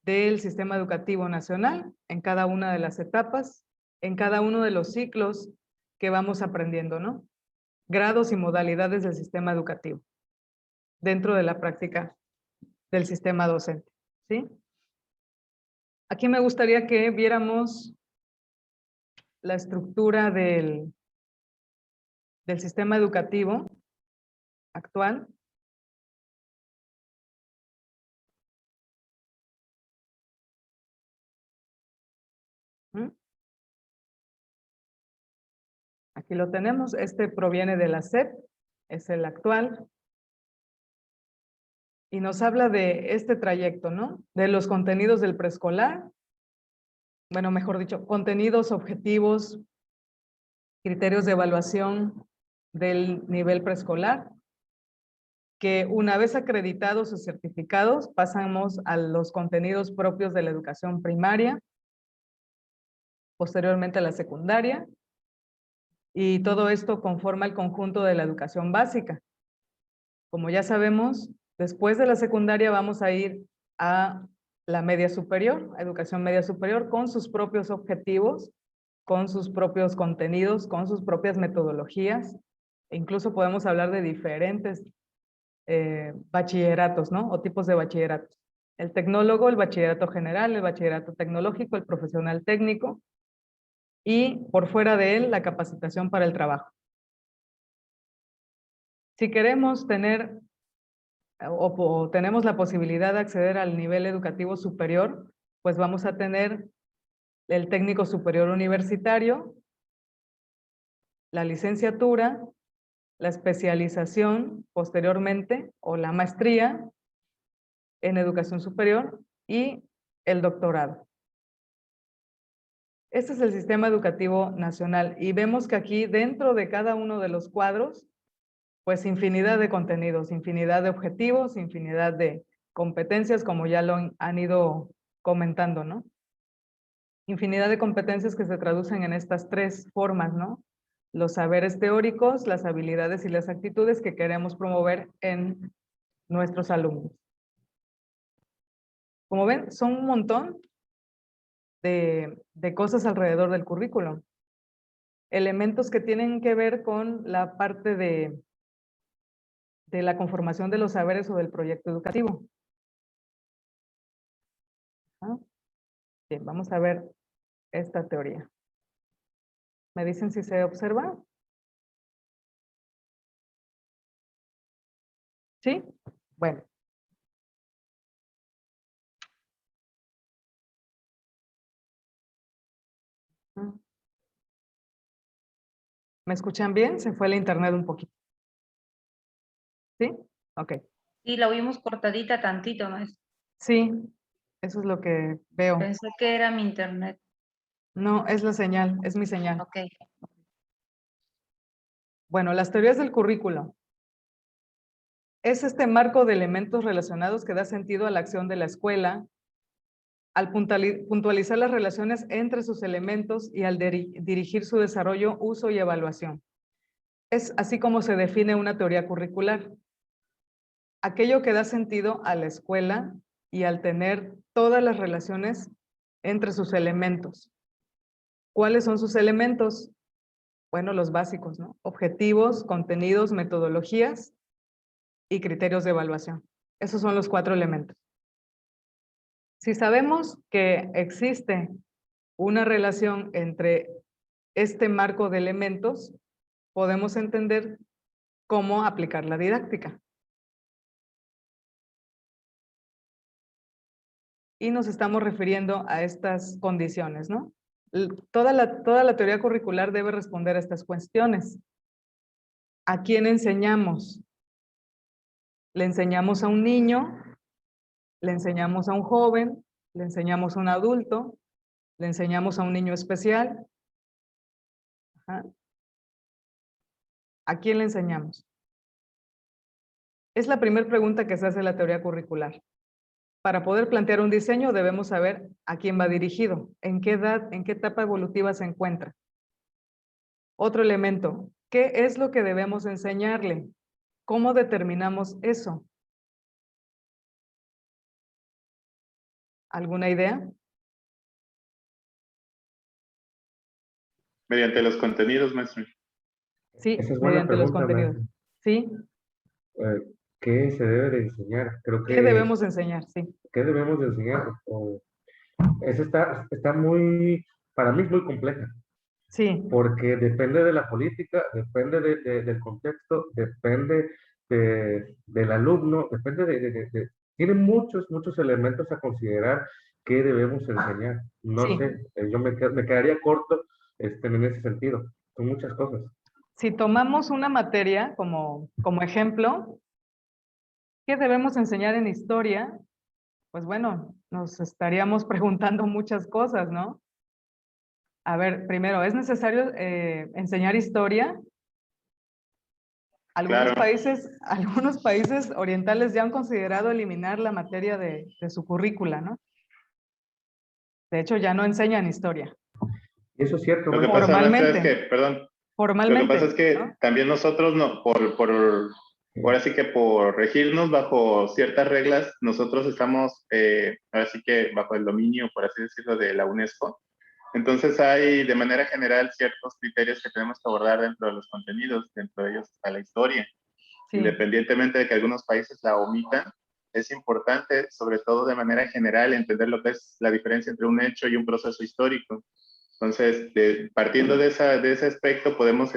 del sistema educativo nacional, en cada una de las etapas, en cada uno de los ciclos que vamos aprendiendo, ¿no? Grados y modalidades del sistema educativo dentro de la práctica del sistema docente, ¿sí? Aquí me gustaría que viéramos la estructura del sistema educativo actual. Aquí lo tenemos, este proviene de la SEP, es el actual. y nos habla de este trayecto, ¿no? De los contenidos del preescolar, bueno, mejor dicho, contenidos, objetivos, criterios de evaluación del nivel preescolar, que una vez acreditados o certificados, pasamos a los contenidos propios de la educación primaria, posteriormente a la secundaria, y todo esto conforma el conjunto de la educación básica. Como ya sabemos, después de la secundaria vamos a ir a la media superior, a educación media superior, con sus propios objetivos, con sus propios contenidos, con sus propias metodologías. E incluso podemos hablar de diferentes bachilleratos, ¿no? O tipos de bachilleratos. El tecnólogo, el bachillerato general, el bachillerato tecnológico, el profesional técnico, y por fuera de él, la capacitación para el trabajo. Si queremos tener o tenemos la posibilidad de acceder al nivel educativo superior, pues vamos a tener el técnico superior universitario, la licenciatura, la especialización posteriormente o la maestría en educación superior y el doctorado. Este es el sistema educativo nacional y vemos que aquí dentro de cada uno de los cuadros, pues infinidad de contenidos, infinidad de objetivos, infinidad de competencias, como ya lo han ido comentando, ¿no? Infinidad de competencias que se traducen en estas tres formas, ¿no? Los saberes teóricos, las habilidades y las actitudes que queremos promover en nuestros alumnos. Como ven, son un montón de cosas alrededor del currículum. Elementos que tienen que ver con la parte de la conformación de los saberes o del proyecto educativo. Bien, vamos a ver esta teoría. ¿Me dicen si se observa? ¿Sí? Bueno. ¿Me escuchan bien? Se fue el internet un poquito. ¿Sí? Ok. Sí, la oímos cortadita tantito, maestro. Sí, eso es lo que veo. Pensé que era mi internet. No, es la señal, es mi señal. Ok. Bueno, las teorías del currículo. Es este marco de elementos relacionados que da sentido a la acción de la escuela, al puntualizar las relaciones entre sus elementos y al dirigir su desarrollo, uso y evaluación. Es así como se define una teoría curricular. Aquello que da sentido a la escuela y al tener todas las relaciones entre sus elementos. ¿Cuáles son sus elementos? Bueno, los básicos, ¿no? Objetivos, contenidos, metodologías y criterios de evaluación. Esos son los 4 elementos. Si sabemos que existe una relación entre este marco de elementos, podemos entender cómo aplicar la didáctica. Y nos estamos refiriendo a estas condiciones, ¿no? Toda la teoría curricular debe responder a estas cuestiones. ¿A quién enseñamos? ¿Le enseñamos a un niño? ¿Le enseñamos a un joven? ¿Le enseñamos a un adulto? ¿Le enseñamos a un niño especial? Ajá. ¿A quién le enseñamos? Es la primera pregunta que se hace en la teoría curricular. Para poder plantear un diseño debemos saber a quién va dirigido, en qué edad, en qué etapa evolutiva se encuentra. Otro elemento, ¿qué es lo que debemos enseñarle? ¿Cómo determinamos eso? ¿Alguna idea? Mediante los contenidos, maestro. Sí, Esa es buena mediante los pregunta, contenidos. maestro. Sí. ¿Qué se debe de enseñar? Creo que ¿Qué debemos enseñar? Sí. ¿Qué debemos de enseñar? Esa está muy, para mí es muy compleja. Sí. Porque depende de la política, depende del contexto, depende del alumno, depende tiene muchos elementos a considerar que debemos enseñar. No Sí. sé, yo me quedaría corto en ese sentido. Son muchas cosas. Si tomamos una materia como ejemplo, ¿Qué debemos enseñar en historia? Pues bueno, nos estaríamos preguntando muchas cosas, ¿no? A ver, primero, ¿es necesario enseñar historia? Claro. Algunos países orientales ya han considerado eliminar la materia de su currícula, ¿no? De hecho, ya no enseñan historia. Y eso es cierto. Lo que pasa, maestra, es que, perdón, lo que Formalmente. pasa es que ¿no? también nosotros, no, ahora sí que por regirnos bajo ciertas reglas, nosotros estamos, ahora sí que bajo el dominio, por así decirlo, de la UNESCO. Entonces hay de manera general ciertos criterios que tenemos que abordar dentro de los contenidos, dentro de ellos está la historia. Sí. Independientemente de que algunos países la omitan, es importante, sobre todo de manera general, entender lo que es la diferencia entre un hecho y un proceso histórico. Entonces, partiendo de ese aspecto, podemos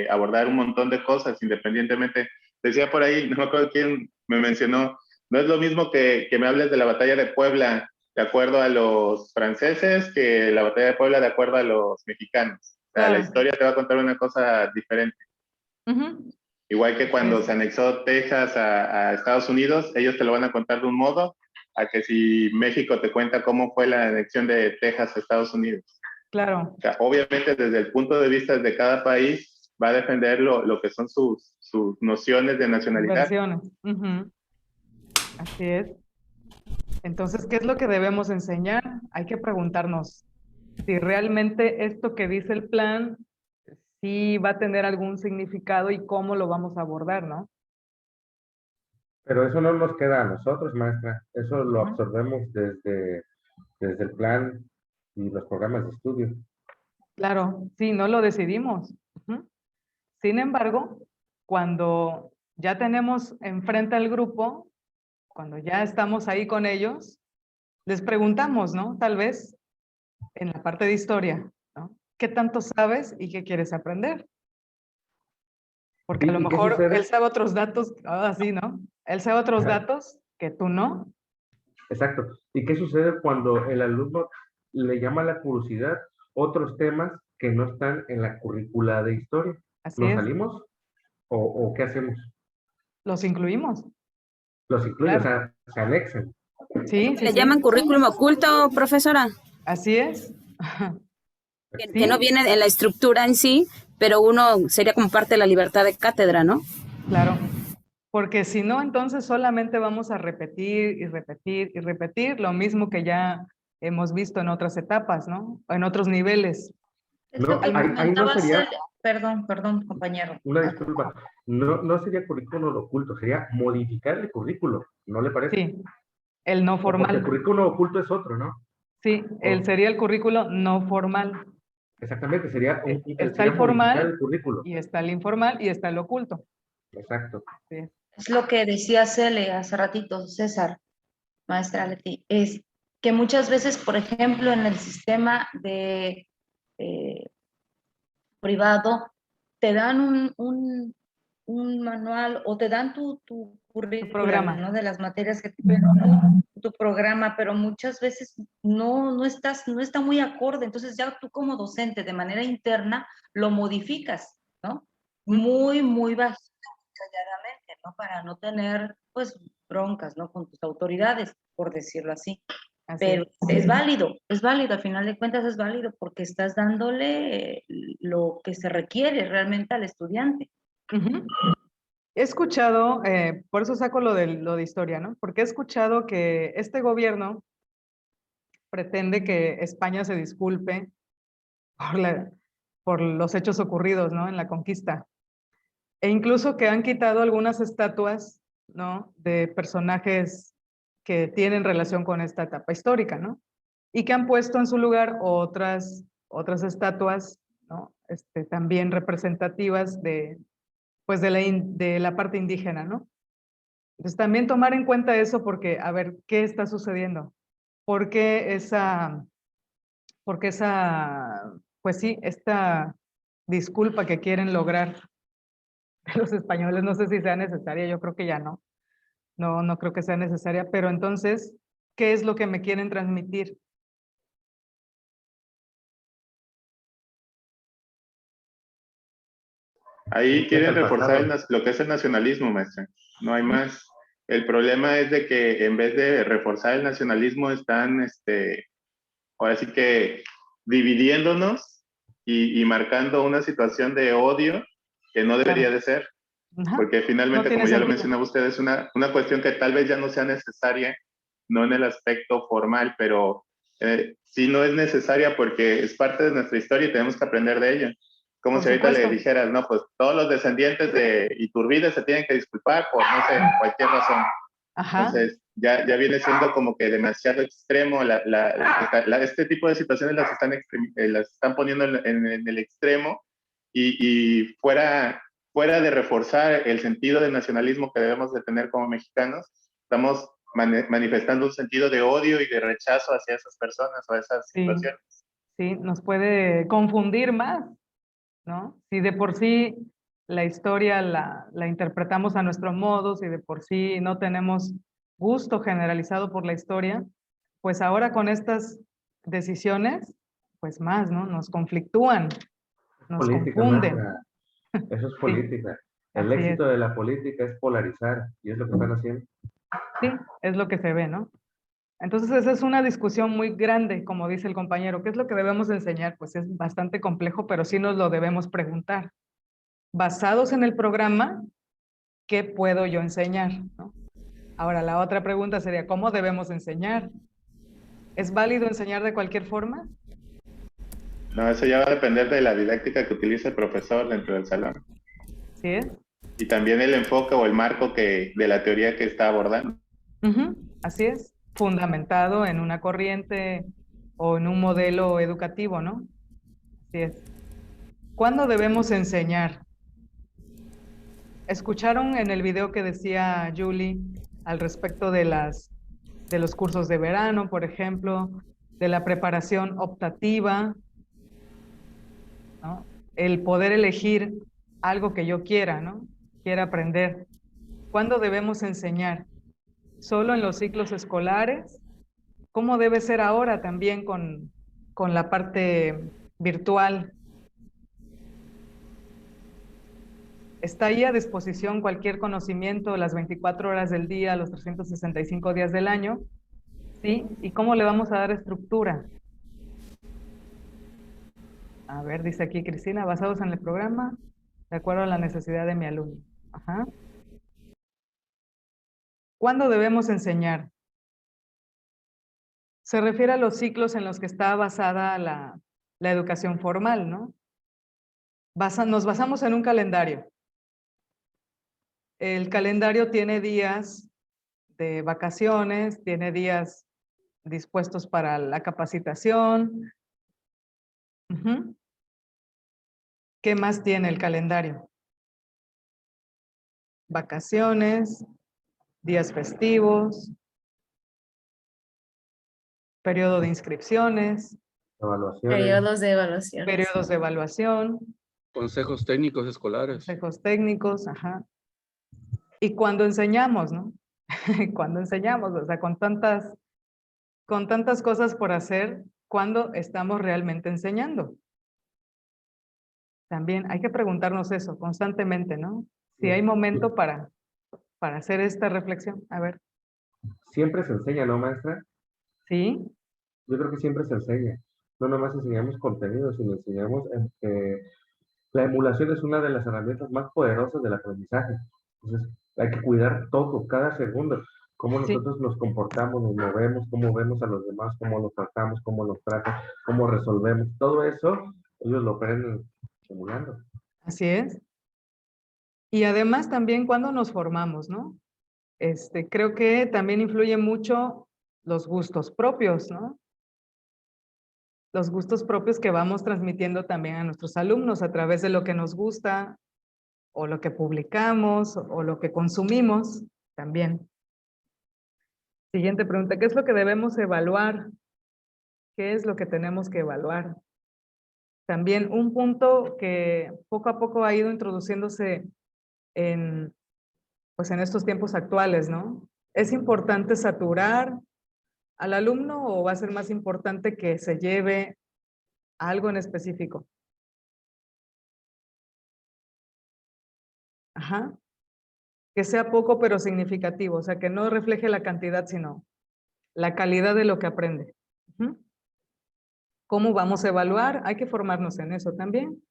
abordar un montón de cosas, independientemente. Decía por ahí, no me acuerdo quién me mencionó, no es lo mismo que me hables de la batalla de Puebla de acuerdo a los franceses que la batalla de Puebla de acuerdo a los mexicanos. O sea, la historia te va a contar una cosa diferente. Igual que cuando se anexó Texas a Estados Unidos, ellos te lo van a contar de un modo, a que si México te cuenta cómo fue la anexión de Texas a Estados Unidos. Claro. O sea, obviamente desde el punto de vista de cada país va a defender lo que son sus nociones de nacionalidad. Versiones. Así es. Entonces, ¿qué es lo que debemos enseñar? Hay que preguntarnos si realmente esto que dice el plan sí va a tener algún significado y cómo lo vamos a abordar, ¿no? Pero eso no nos queda a nosotros, maestra. Eso lo absorbemos desde el plan y los programas de estudio. Claro, sí, no lo decidimos. Sin embargo, cuando ya tenemos enfrente al grupo, cuando ya estamos ahí con ellos, les preguntamos, ¿no? Tal vez en la parte de historia, ¿no? ¿Qué tanto sabes y qué quieres aprender? Porque a lo mejor él sabe otros datos, así, ¿no? Él sabe otros datos que tú no. Exacto. ¿Y qué sucede cuando el alumno le llama la curiosidad otros temas que no están en la currícula de historia? Así ¿Nos es. salimos o qué hacemos? Los incluimos. Los incluyen, Claro. o sea, se anexan. Sí, sí, Le sí. llaman currículum oculto, profesora. Así es. Que no viene en la estructura en sí, pero uno sería como parte de la libertad de cátedra, ¿no? Claro. Porque si no, entonces solamente vamos a repetir y repetir y repetir lo mismo que ya hemos visto en otras etapas, ¿no? En otros niveles. Es lo que ahí no sería... Perdón, compañero. Una disculpa. No sería currículo oculto, sería modificar el currículo, ¿no le parece? Sí, el no Porque formal. el currículo oculto es otro, ¿no? Sí, sería el currículo no formal. Exactamente, sería Está sería el modificar formal el currículo. y está el informal y está el oculto. Exacto. Sí. Es lo que decía Cele hace ratito, César, maestra Leti, es que muchas veces, por ejemplo, en el sistema de privado, te dan un manual o te dan tu currículum, ¿no? De las materias que tu programa, pero muchas veces no está muy acorde, entonces ya tú como docente de manera interna lo modificas, ¿no? Muy bajito, calladamente, ¿no? Para no tener, pues, broncas, ¿no? Con tus autoridades, por decirlo así. Pero es válido, al final de cuentas es válido porque estás dándole lo que se requiere realmente al estudiante. He escuchado, por eso saco lo de historia, ¿no? Porque he escuchado que este gobierno pretende que España se disculpe por los hechos ocurridos, ¿no? En la conquista. E incluso que han quitado algunas estatuas, ¿no? De personajes que tienen relación con esta etapa histórica, ¿no? Y que han puesto en su lugar otras estatuas, ¿no? También representativas pues de la parte indígena, ¿no? Entonces también tomar en cuenta eso porque, a ver, ¿qué está sucediendo? ¿Por qué pues sí, esta disculpa que quieren lograr los españoles? No sé si sea necesaria, yo creo que ya no. No creo que sea necesaria, pero entonces, ¿qué es lo que me quieren transmitir? Ahí quieren reforzar lo que es el nacionalismo, maestra. No hay más. El problema es de que en vez de reforzar el nacionalismo están, ahora sí que dividiéndonos y marcando una situación de odio que no debería de ser, Ajá. porque No finalmente, tiene como ya lo sentido. mencionaba usted, es una cuestión que tal vez ya no sea necesaria, no en el aspecto formal, pero sí no es necesaria porque es parte de nuestra historia y tenemos que aprender de ella. Como Por si ahorita le supuesto. dijeras, no, pues todos los descendientes de Iturbide se tienen que disculpar por, no sé, cualquier razón. Ajá. Entonces, ya viene siendo como que demasiado extremo. Este tipo de situaciones las están poniendo en el extremo y fuera de reforzar el sentido de nacionalismo que debemos de tener como mexicanos, estamos manifestando un sentido de odio y de rechazo hacia esas personas o a esas Sí, situaciones. sí, nos puede confundir más, ¿no? Si de por sí la historia la interpretamos a nuestro modo, si de por sí no tenemos gusto generalizado por la historia, pues ahora con estas decisiones, pues más, ¿no? Nos conflictúan, nos Política, confunden. maestra. Eso es Sí, política. El así es. éxito de la política es polarizar y es lo que están haciendo. Sí, es lo que se ve, ¿no? Entonces esa es una discusión muy grande, como dice el compañero. ¿Qué es lo que debemos enseñar? Pues es bastante complejo, pero sí nos lo debemos preguntar. Basados en el programa, ¿qué puedo yo enseñar? ¿No? Ahora, la otra pregunta sería, ¿cómo debemos enseñar? ¿Es válido enseñar de cualquier forma? No, eso ya va a depender de la didáctica que utilice el profesor dentro del salón. ¿Sí es? Y también el enfoque o el marco de la teoría que está abordando. Así es, fundamentado en una corriente o en un modelo educativo, ¿no? Así es. ¿Cuándo debemos enseñar? ¿Escucharon en el video que decía Julie al respecto de los cursos de verano, por ejemplo, de la preparación optativa, ¿no? El poder elegir algo que yo quiera, ¿no? Quiera aprender. ¿Cuándo debemos enseñar? ¿Solo en los ciclos escolares? ¿Cómo debe ser ahora también con la parte virtual? Está ahí a disposición cualquier conocimiento las 24 horas del día, los 365 días del año, ¿sí? ¿Y cómo le vamos a dar estructura? A ver, dice aquí Cristina, basados en el programa, de acuerdo a la necesidad de mi alumno. Ajá. ¿Cuándo debemos enseñar? Se refiere a los ciclos en los que está basada la educación formal, ¿no? Nos basamos en un calendario. El calendario tiene días de vacaciones, tiene días dispuestos para la capacitación. ¿Qué más tiene el calendario? Vacaciones, días festivos, periodo de inscripciones, Periodos de evaluación. periodos de evaluación, Consejos técnicos escolares. consejos técnicos, ajá. Y cuando enseñamos, ¿no? Cuando enseñamos, o sea, con tantas cosas por hacer, ¿cuándo estamos realmente enseñando? También hay que preguntarnos eso constantemente, ¿no? Si hay momento para hacer esta reflexión. A ver. Siempre se enseña, ¿no, maestra? Sí. Yo creo que siempre se enseña. No nomás enseñamos contenido, sino enseñamos la emulación es una de las herramientas más poderosas del aprendizaje. Entonces, hay que cuidar todo, cada segundo. Cómo nosotros nos comportamos, nos movemos, cómo vemos a los demás, cómo los tratamos, cómo los tratan, cómo resolvemos. Todo eso, ellos lo aprenden emulando. Así es. Y además también cuando nos formamos, ¿no? Creo que también influye mucho los gustos propios, ¿no? Los gustos propios que vamos transmitiendo también a nuestros alumnos a través de lo que nos gusta o lo que publicamos o lo que consumimos también. Siguiente pregunta, ¿qué es lo que debemos evaluar? ¿Qué es lo que tenemos que evaluar? También un punto que poco a poco ha ido introduciéndose pues en estos tiempos actuales, ¿no? ¿Es importante saturar al alumno o va a ser más importante que se lleve algo en específico? Ajá. que sea poco pero significativo, o sea, que no refleje la cantidad, sino la calidad de lo que aprende. Ujú. ¿Cómo vamos a evaluar? Hay que formarnos en eso también.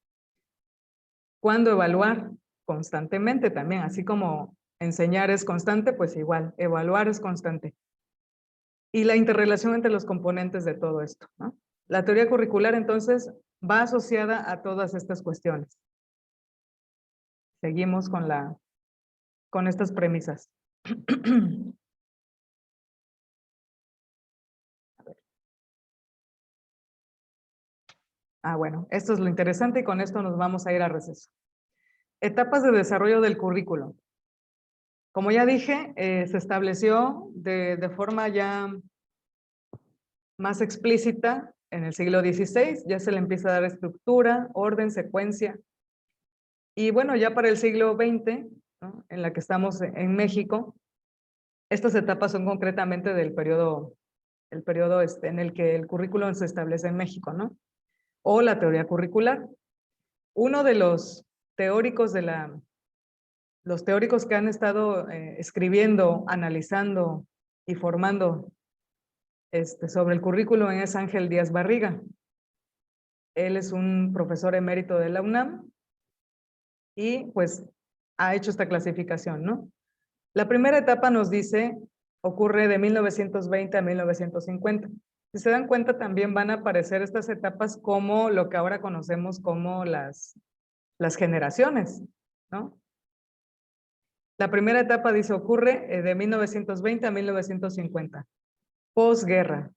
¿Cuándo evaluar? Constantemente también, así como enseñar es constante, pues igual, evaluar es constante. Y la interrelación entre los componentes de todo esto, ¿no? La teoría curricular, entonces, va asociada a todas estas cuestiones. Seguimos con estas premisas. Bueno, esto es lo interesante y con esto nos vamos a ir a receso. Etapas de desarrollo del currículo. Como ya dije, se estableció de forma ya más explícita en el siglo XVI, ya se le empieza a dar estructura, orden, secuencia. Y bueno, ya para el siglo XX, ¿no?, en la que estamos en México, estas etapas son concretamente del periodo en el que el currículum se establece en México, ¿no? O la teoría curricular. Uno de los teóricos los teóricos que han estado escribiendo, analizando y formando sobre el currículum es Ángel Díaz Barriga. Él es un profesor emérito de la UNAM y pues ha hecho esta clasificación, ¿no? La primera etapa nos dice, ocurre de 1920 a 1950. Si se dan cuenta, también van a aparecer estas etapas como lo que ahora conocemos como las generaciones, ¿no? La primera etapa dice, ocurre de 1920 a 1950. Posguerra.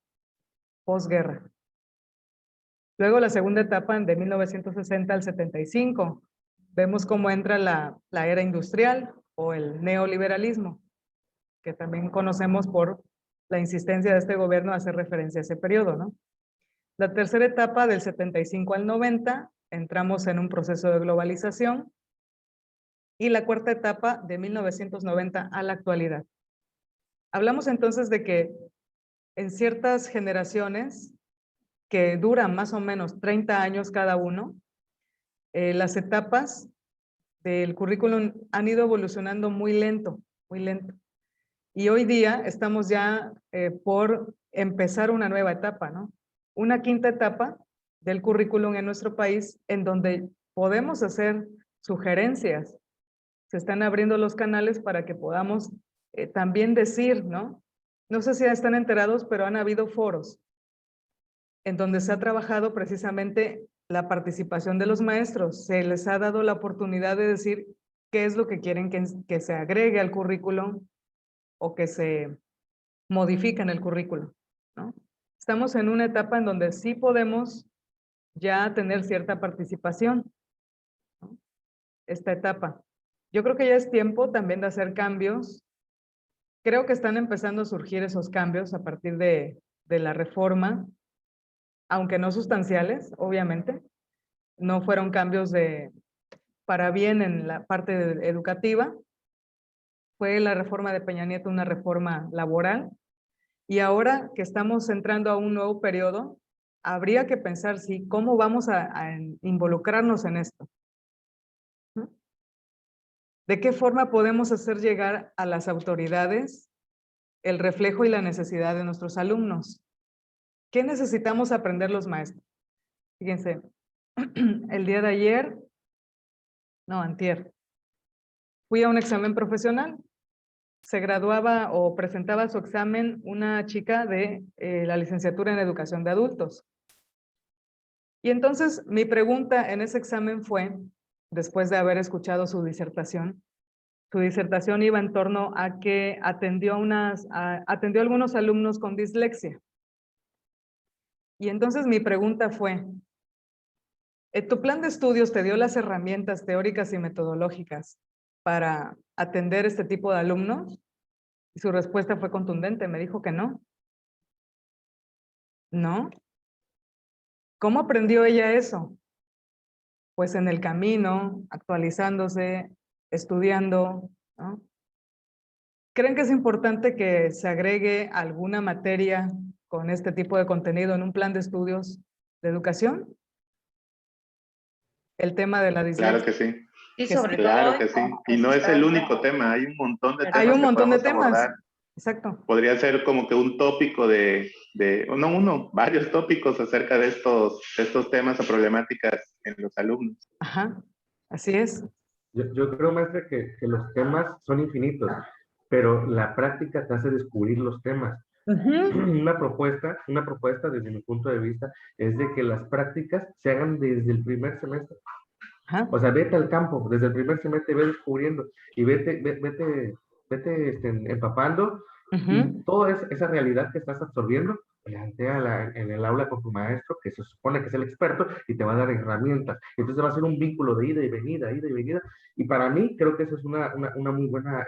Luego la segunda etapa de 1960 al 75. Vemos cómo entra la era industrial o el neoliberalismo, que también conocemos por la insistencia de este gobierno a hacer referencia a ese periodo, ¿no? La tercera etapa del 75 al 90, entramos en un proceso de globalización. Y la cuarta etapa de 1990 a la actualidad. Hablamos entonces de que en ciertas generaciones, que duran más o menos 30 años cada uno, las etapas del currículum han ido evolucionando muy lento, muy lento. Y hoy día estamos ya por empezar una nueva etapa, ¿no? Una quinta etapa del currículum en nuestro país en donde podemos hacer sugerencias. Se están abriendo los canales para que podamos también decir, ¿no? No sé si están enterados, pero han habido foros en donde se ha trabajado precisamente la participación de los maestros. Se les ha dado la oportunidad de decir qué es lo que quieren que se agregue al currículum o que se modifique en el currículum, ¿no? Estamos en una etapa en donde sí podemos ya tener cierta participación, ¿no? Esta etapa. Yo creo que ya es tiempo también de hacer cambios. Creo que están empezando a surgir esos cambios a partir de la reforma, aunque no sustanciales, obviamente. No fueron cambios para bien en la parte educativa. Fue la reforma de Peña Nieto una reforma laboral. Y ahora que estamos entrando a un nuevo periodo, habría que pensar cómo vamos a involucrarnos en esto. ¿De qué forma podemos hacer llegar a las autoridades el reflejo y la necesidad de nuestros alumnos? ¿Qué necesitamos aprender los maestros? Fíjense, el día de ayer, no, antier, fui a un examen profesional. Se graduaba o presentaba su examen una chica de la licenciatura en educación de adultos. Y entonces mi pregunta en ese examen fue, después de haber escuchado su disertación iba en torno a que atendió a algunos alumnos con dislexia. Y entonces mi pregunta fue, ¿tu plan de estudios te dio las herramientas teóricas y metodológicas para atender este tipo de alumnos? Y su respuesta fue contundente, me dijo que no. ¿No? ¿Cómo aprendió ella eso? Pues en el camino, actualizándose, estudiando, ¿no? ¿Creen que es importante que se agregue alguna materia con este tipo de contenido en un plan de estudios de educación? El tema de la dislexia. Claro que sí. Y sobre todo, Claro que sí. Y no es el único tema, hay un montón de temas que podemos abordar. Exacto. Podría ser como que un tópico no uno, varios tópicos acerca de estos temas o problemáticas en los alumnos. Ajá, así es. Yo creo, maestra, que los temas son infinitos, pero la práctica te hace descubrir los temas. Una propuesta desde mi punto de vista es de que las prácticas se hagan desde el primer semestre. Ajá. O sea, vete al campo, desde el primer semestre ve descubriendo y vete empapando y toda esa realidad que estás absorbiendo, plantea en el aula con tu maestro, que se supone que es el experto, y te va a dar herramientas. Entonces va a ser un vínculo de ida y venida, y para mí creo que eso es una muy buena,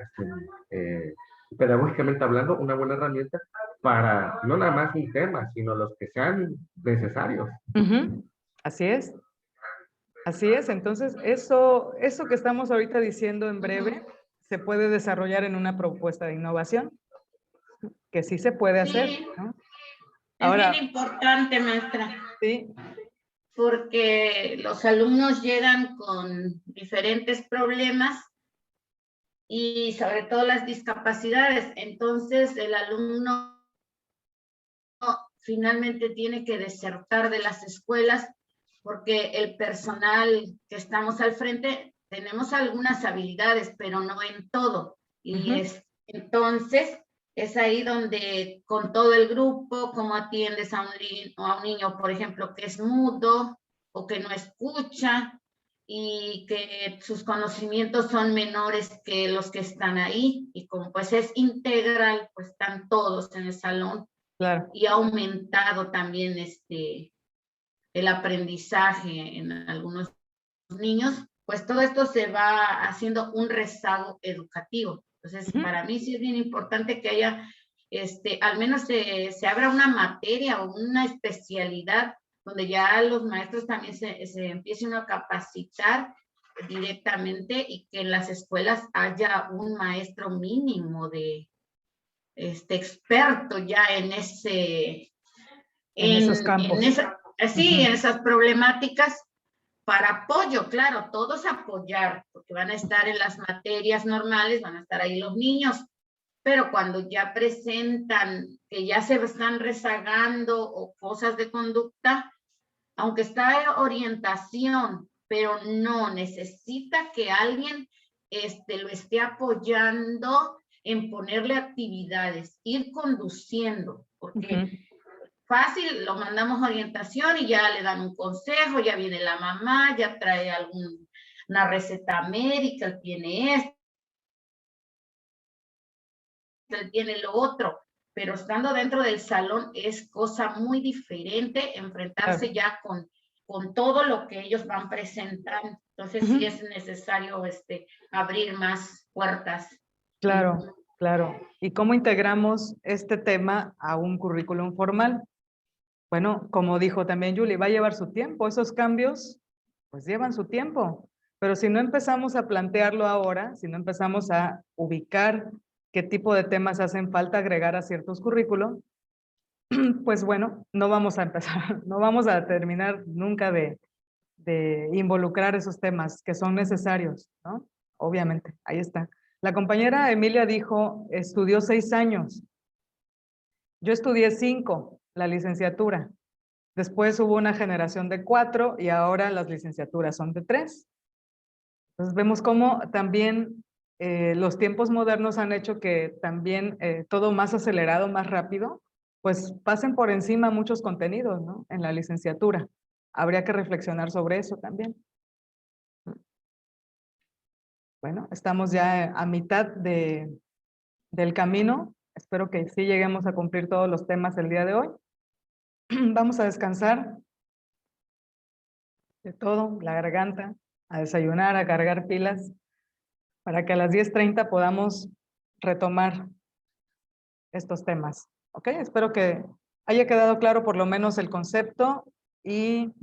pedagógicamente hablando, una buena herramienta para no nada más un tema, sino los que sean necesarios. Así es. Así es, entonces eso que estamos ahorita diciendo en breve se puede desarrollar en una propuesta de innovación, que sí se puede hacer, ¿no? Ahora, es bien importante, maestra. Sí. Porque los alumnos llegan con diferentes problemas y sobre todo las discapacidades. Entonces el alumno finalmente tiene que desertar de las escuelas porque el personal que estamos al frente tenemos algunas habilidades, pero no en todo. Y entonces es ahí donde con todo el grupo, cómo atiendes a un niño, por ejemplo, que es mudo o que no escucha y que sus conocimientos son menores que los que están ahí. Y como pues es integral, pues están todos en el salón. Claro. Y ha aumentado también el aprendizaje en algunos niños, pues todo esto se va haciendo un rezago educativo. Entonces, para mí sí es bien importante que haya, al menos se abra una materia o una especialidad donde ya los maestros también se empiecen a capacitar directamente y que en las escuelas haya un maestro mínimo de experto ya en esos campos. En esas problemáticas para apoyo, claro, todos apoyar, porque van a estar en las materias normales, van a estar ahí los niños, pero cuando ya presentan que ya se están rezagando o cosas de conducta, aunque está orientación, pero no, necesita que alguien lo esté apoyando en ponerle actividades, ir conduciendo, porque fácil, lo mandamos a orientación y ya le dan un consejo, ya viene la mamá, ya trae una receta médica, él tiene esto, él tiene lo otro, pero estando dentro del salón es cosa muy diferente enfrentarse ya con todo lo que ellos van presentando. Entonces sí es necesario abrir más puertas. Claro, claro. ¿Y cómo integramos este tema a un currículum formal? Bueno, como dijo también Julie, va a llevar su tiempo. Esos cambios, pues llevan su tiempo. Pero si no empezamos a plantearlo ahora, si no empezamos a ubicar qué tipo de temas hacen falta agregar a ciertos currículos, pues bueno, no vamos a empezar, no vamos a terminar nunca de involucrar esos temas que son necesarios, ¿no? Obviamente, ahí está. La compañera Emilia dijo, estudió 6 años. Yo estudié 5. La licenciatura. Después hubo una generación de 4 y ahora las licenciaturas son de 3. Entonces vemos cómo también los tiempos modernos han hecho que también todo más acelerado, más rápido, pues pasen por encima muchos contenidos, ¿no? En la licenciatura. Habría que reflexionar sobre eso también. Bueno, estamos ya a mitad del camino. Espero que sí lleguemos a cumplir todos los temas el día de hoy. Vamos a descansar de todo, la garganta, a desayunar, a cargar pilas, para que a las 10:30 podamos retomar estos temas. ¿Ok? Espero que haya quedado claro por lo menos el concepto y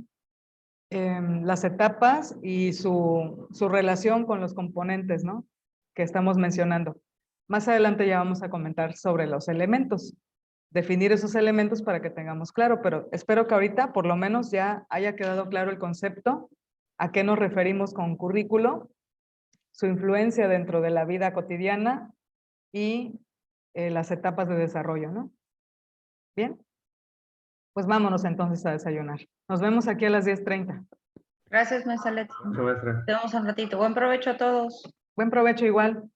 las etapas y su relación con los componentes, ¿no? Que estamos mencionando. Más adelante ya vamos a comentar sobre los elementos. Definir esos elementos para que tengamos claro, pero espero que ahorita por lo menos ya haya quedado claro el concepto, a qué nos referimos con currículo su influencia dentro de la vida cotidiana y las etapas de desarrollo, ¿no? Bien, pues vámonos entonces a desayunar. Nos vemos aquí a las 10:30. Gracias, maestra Leti. Muchas gracias. Te vemos un ratito. Buen provecho a todos. Buen provecho igual.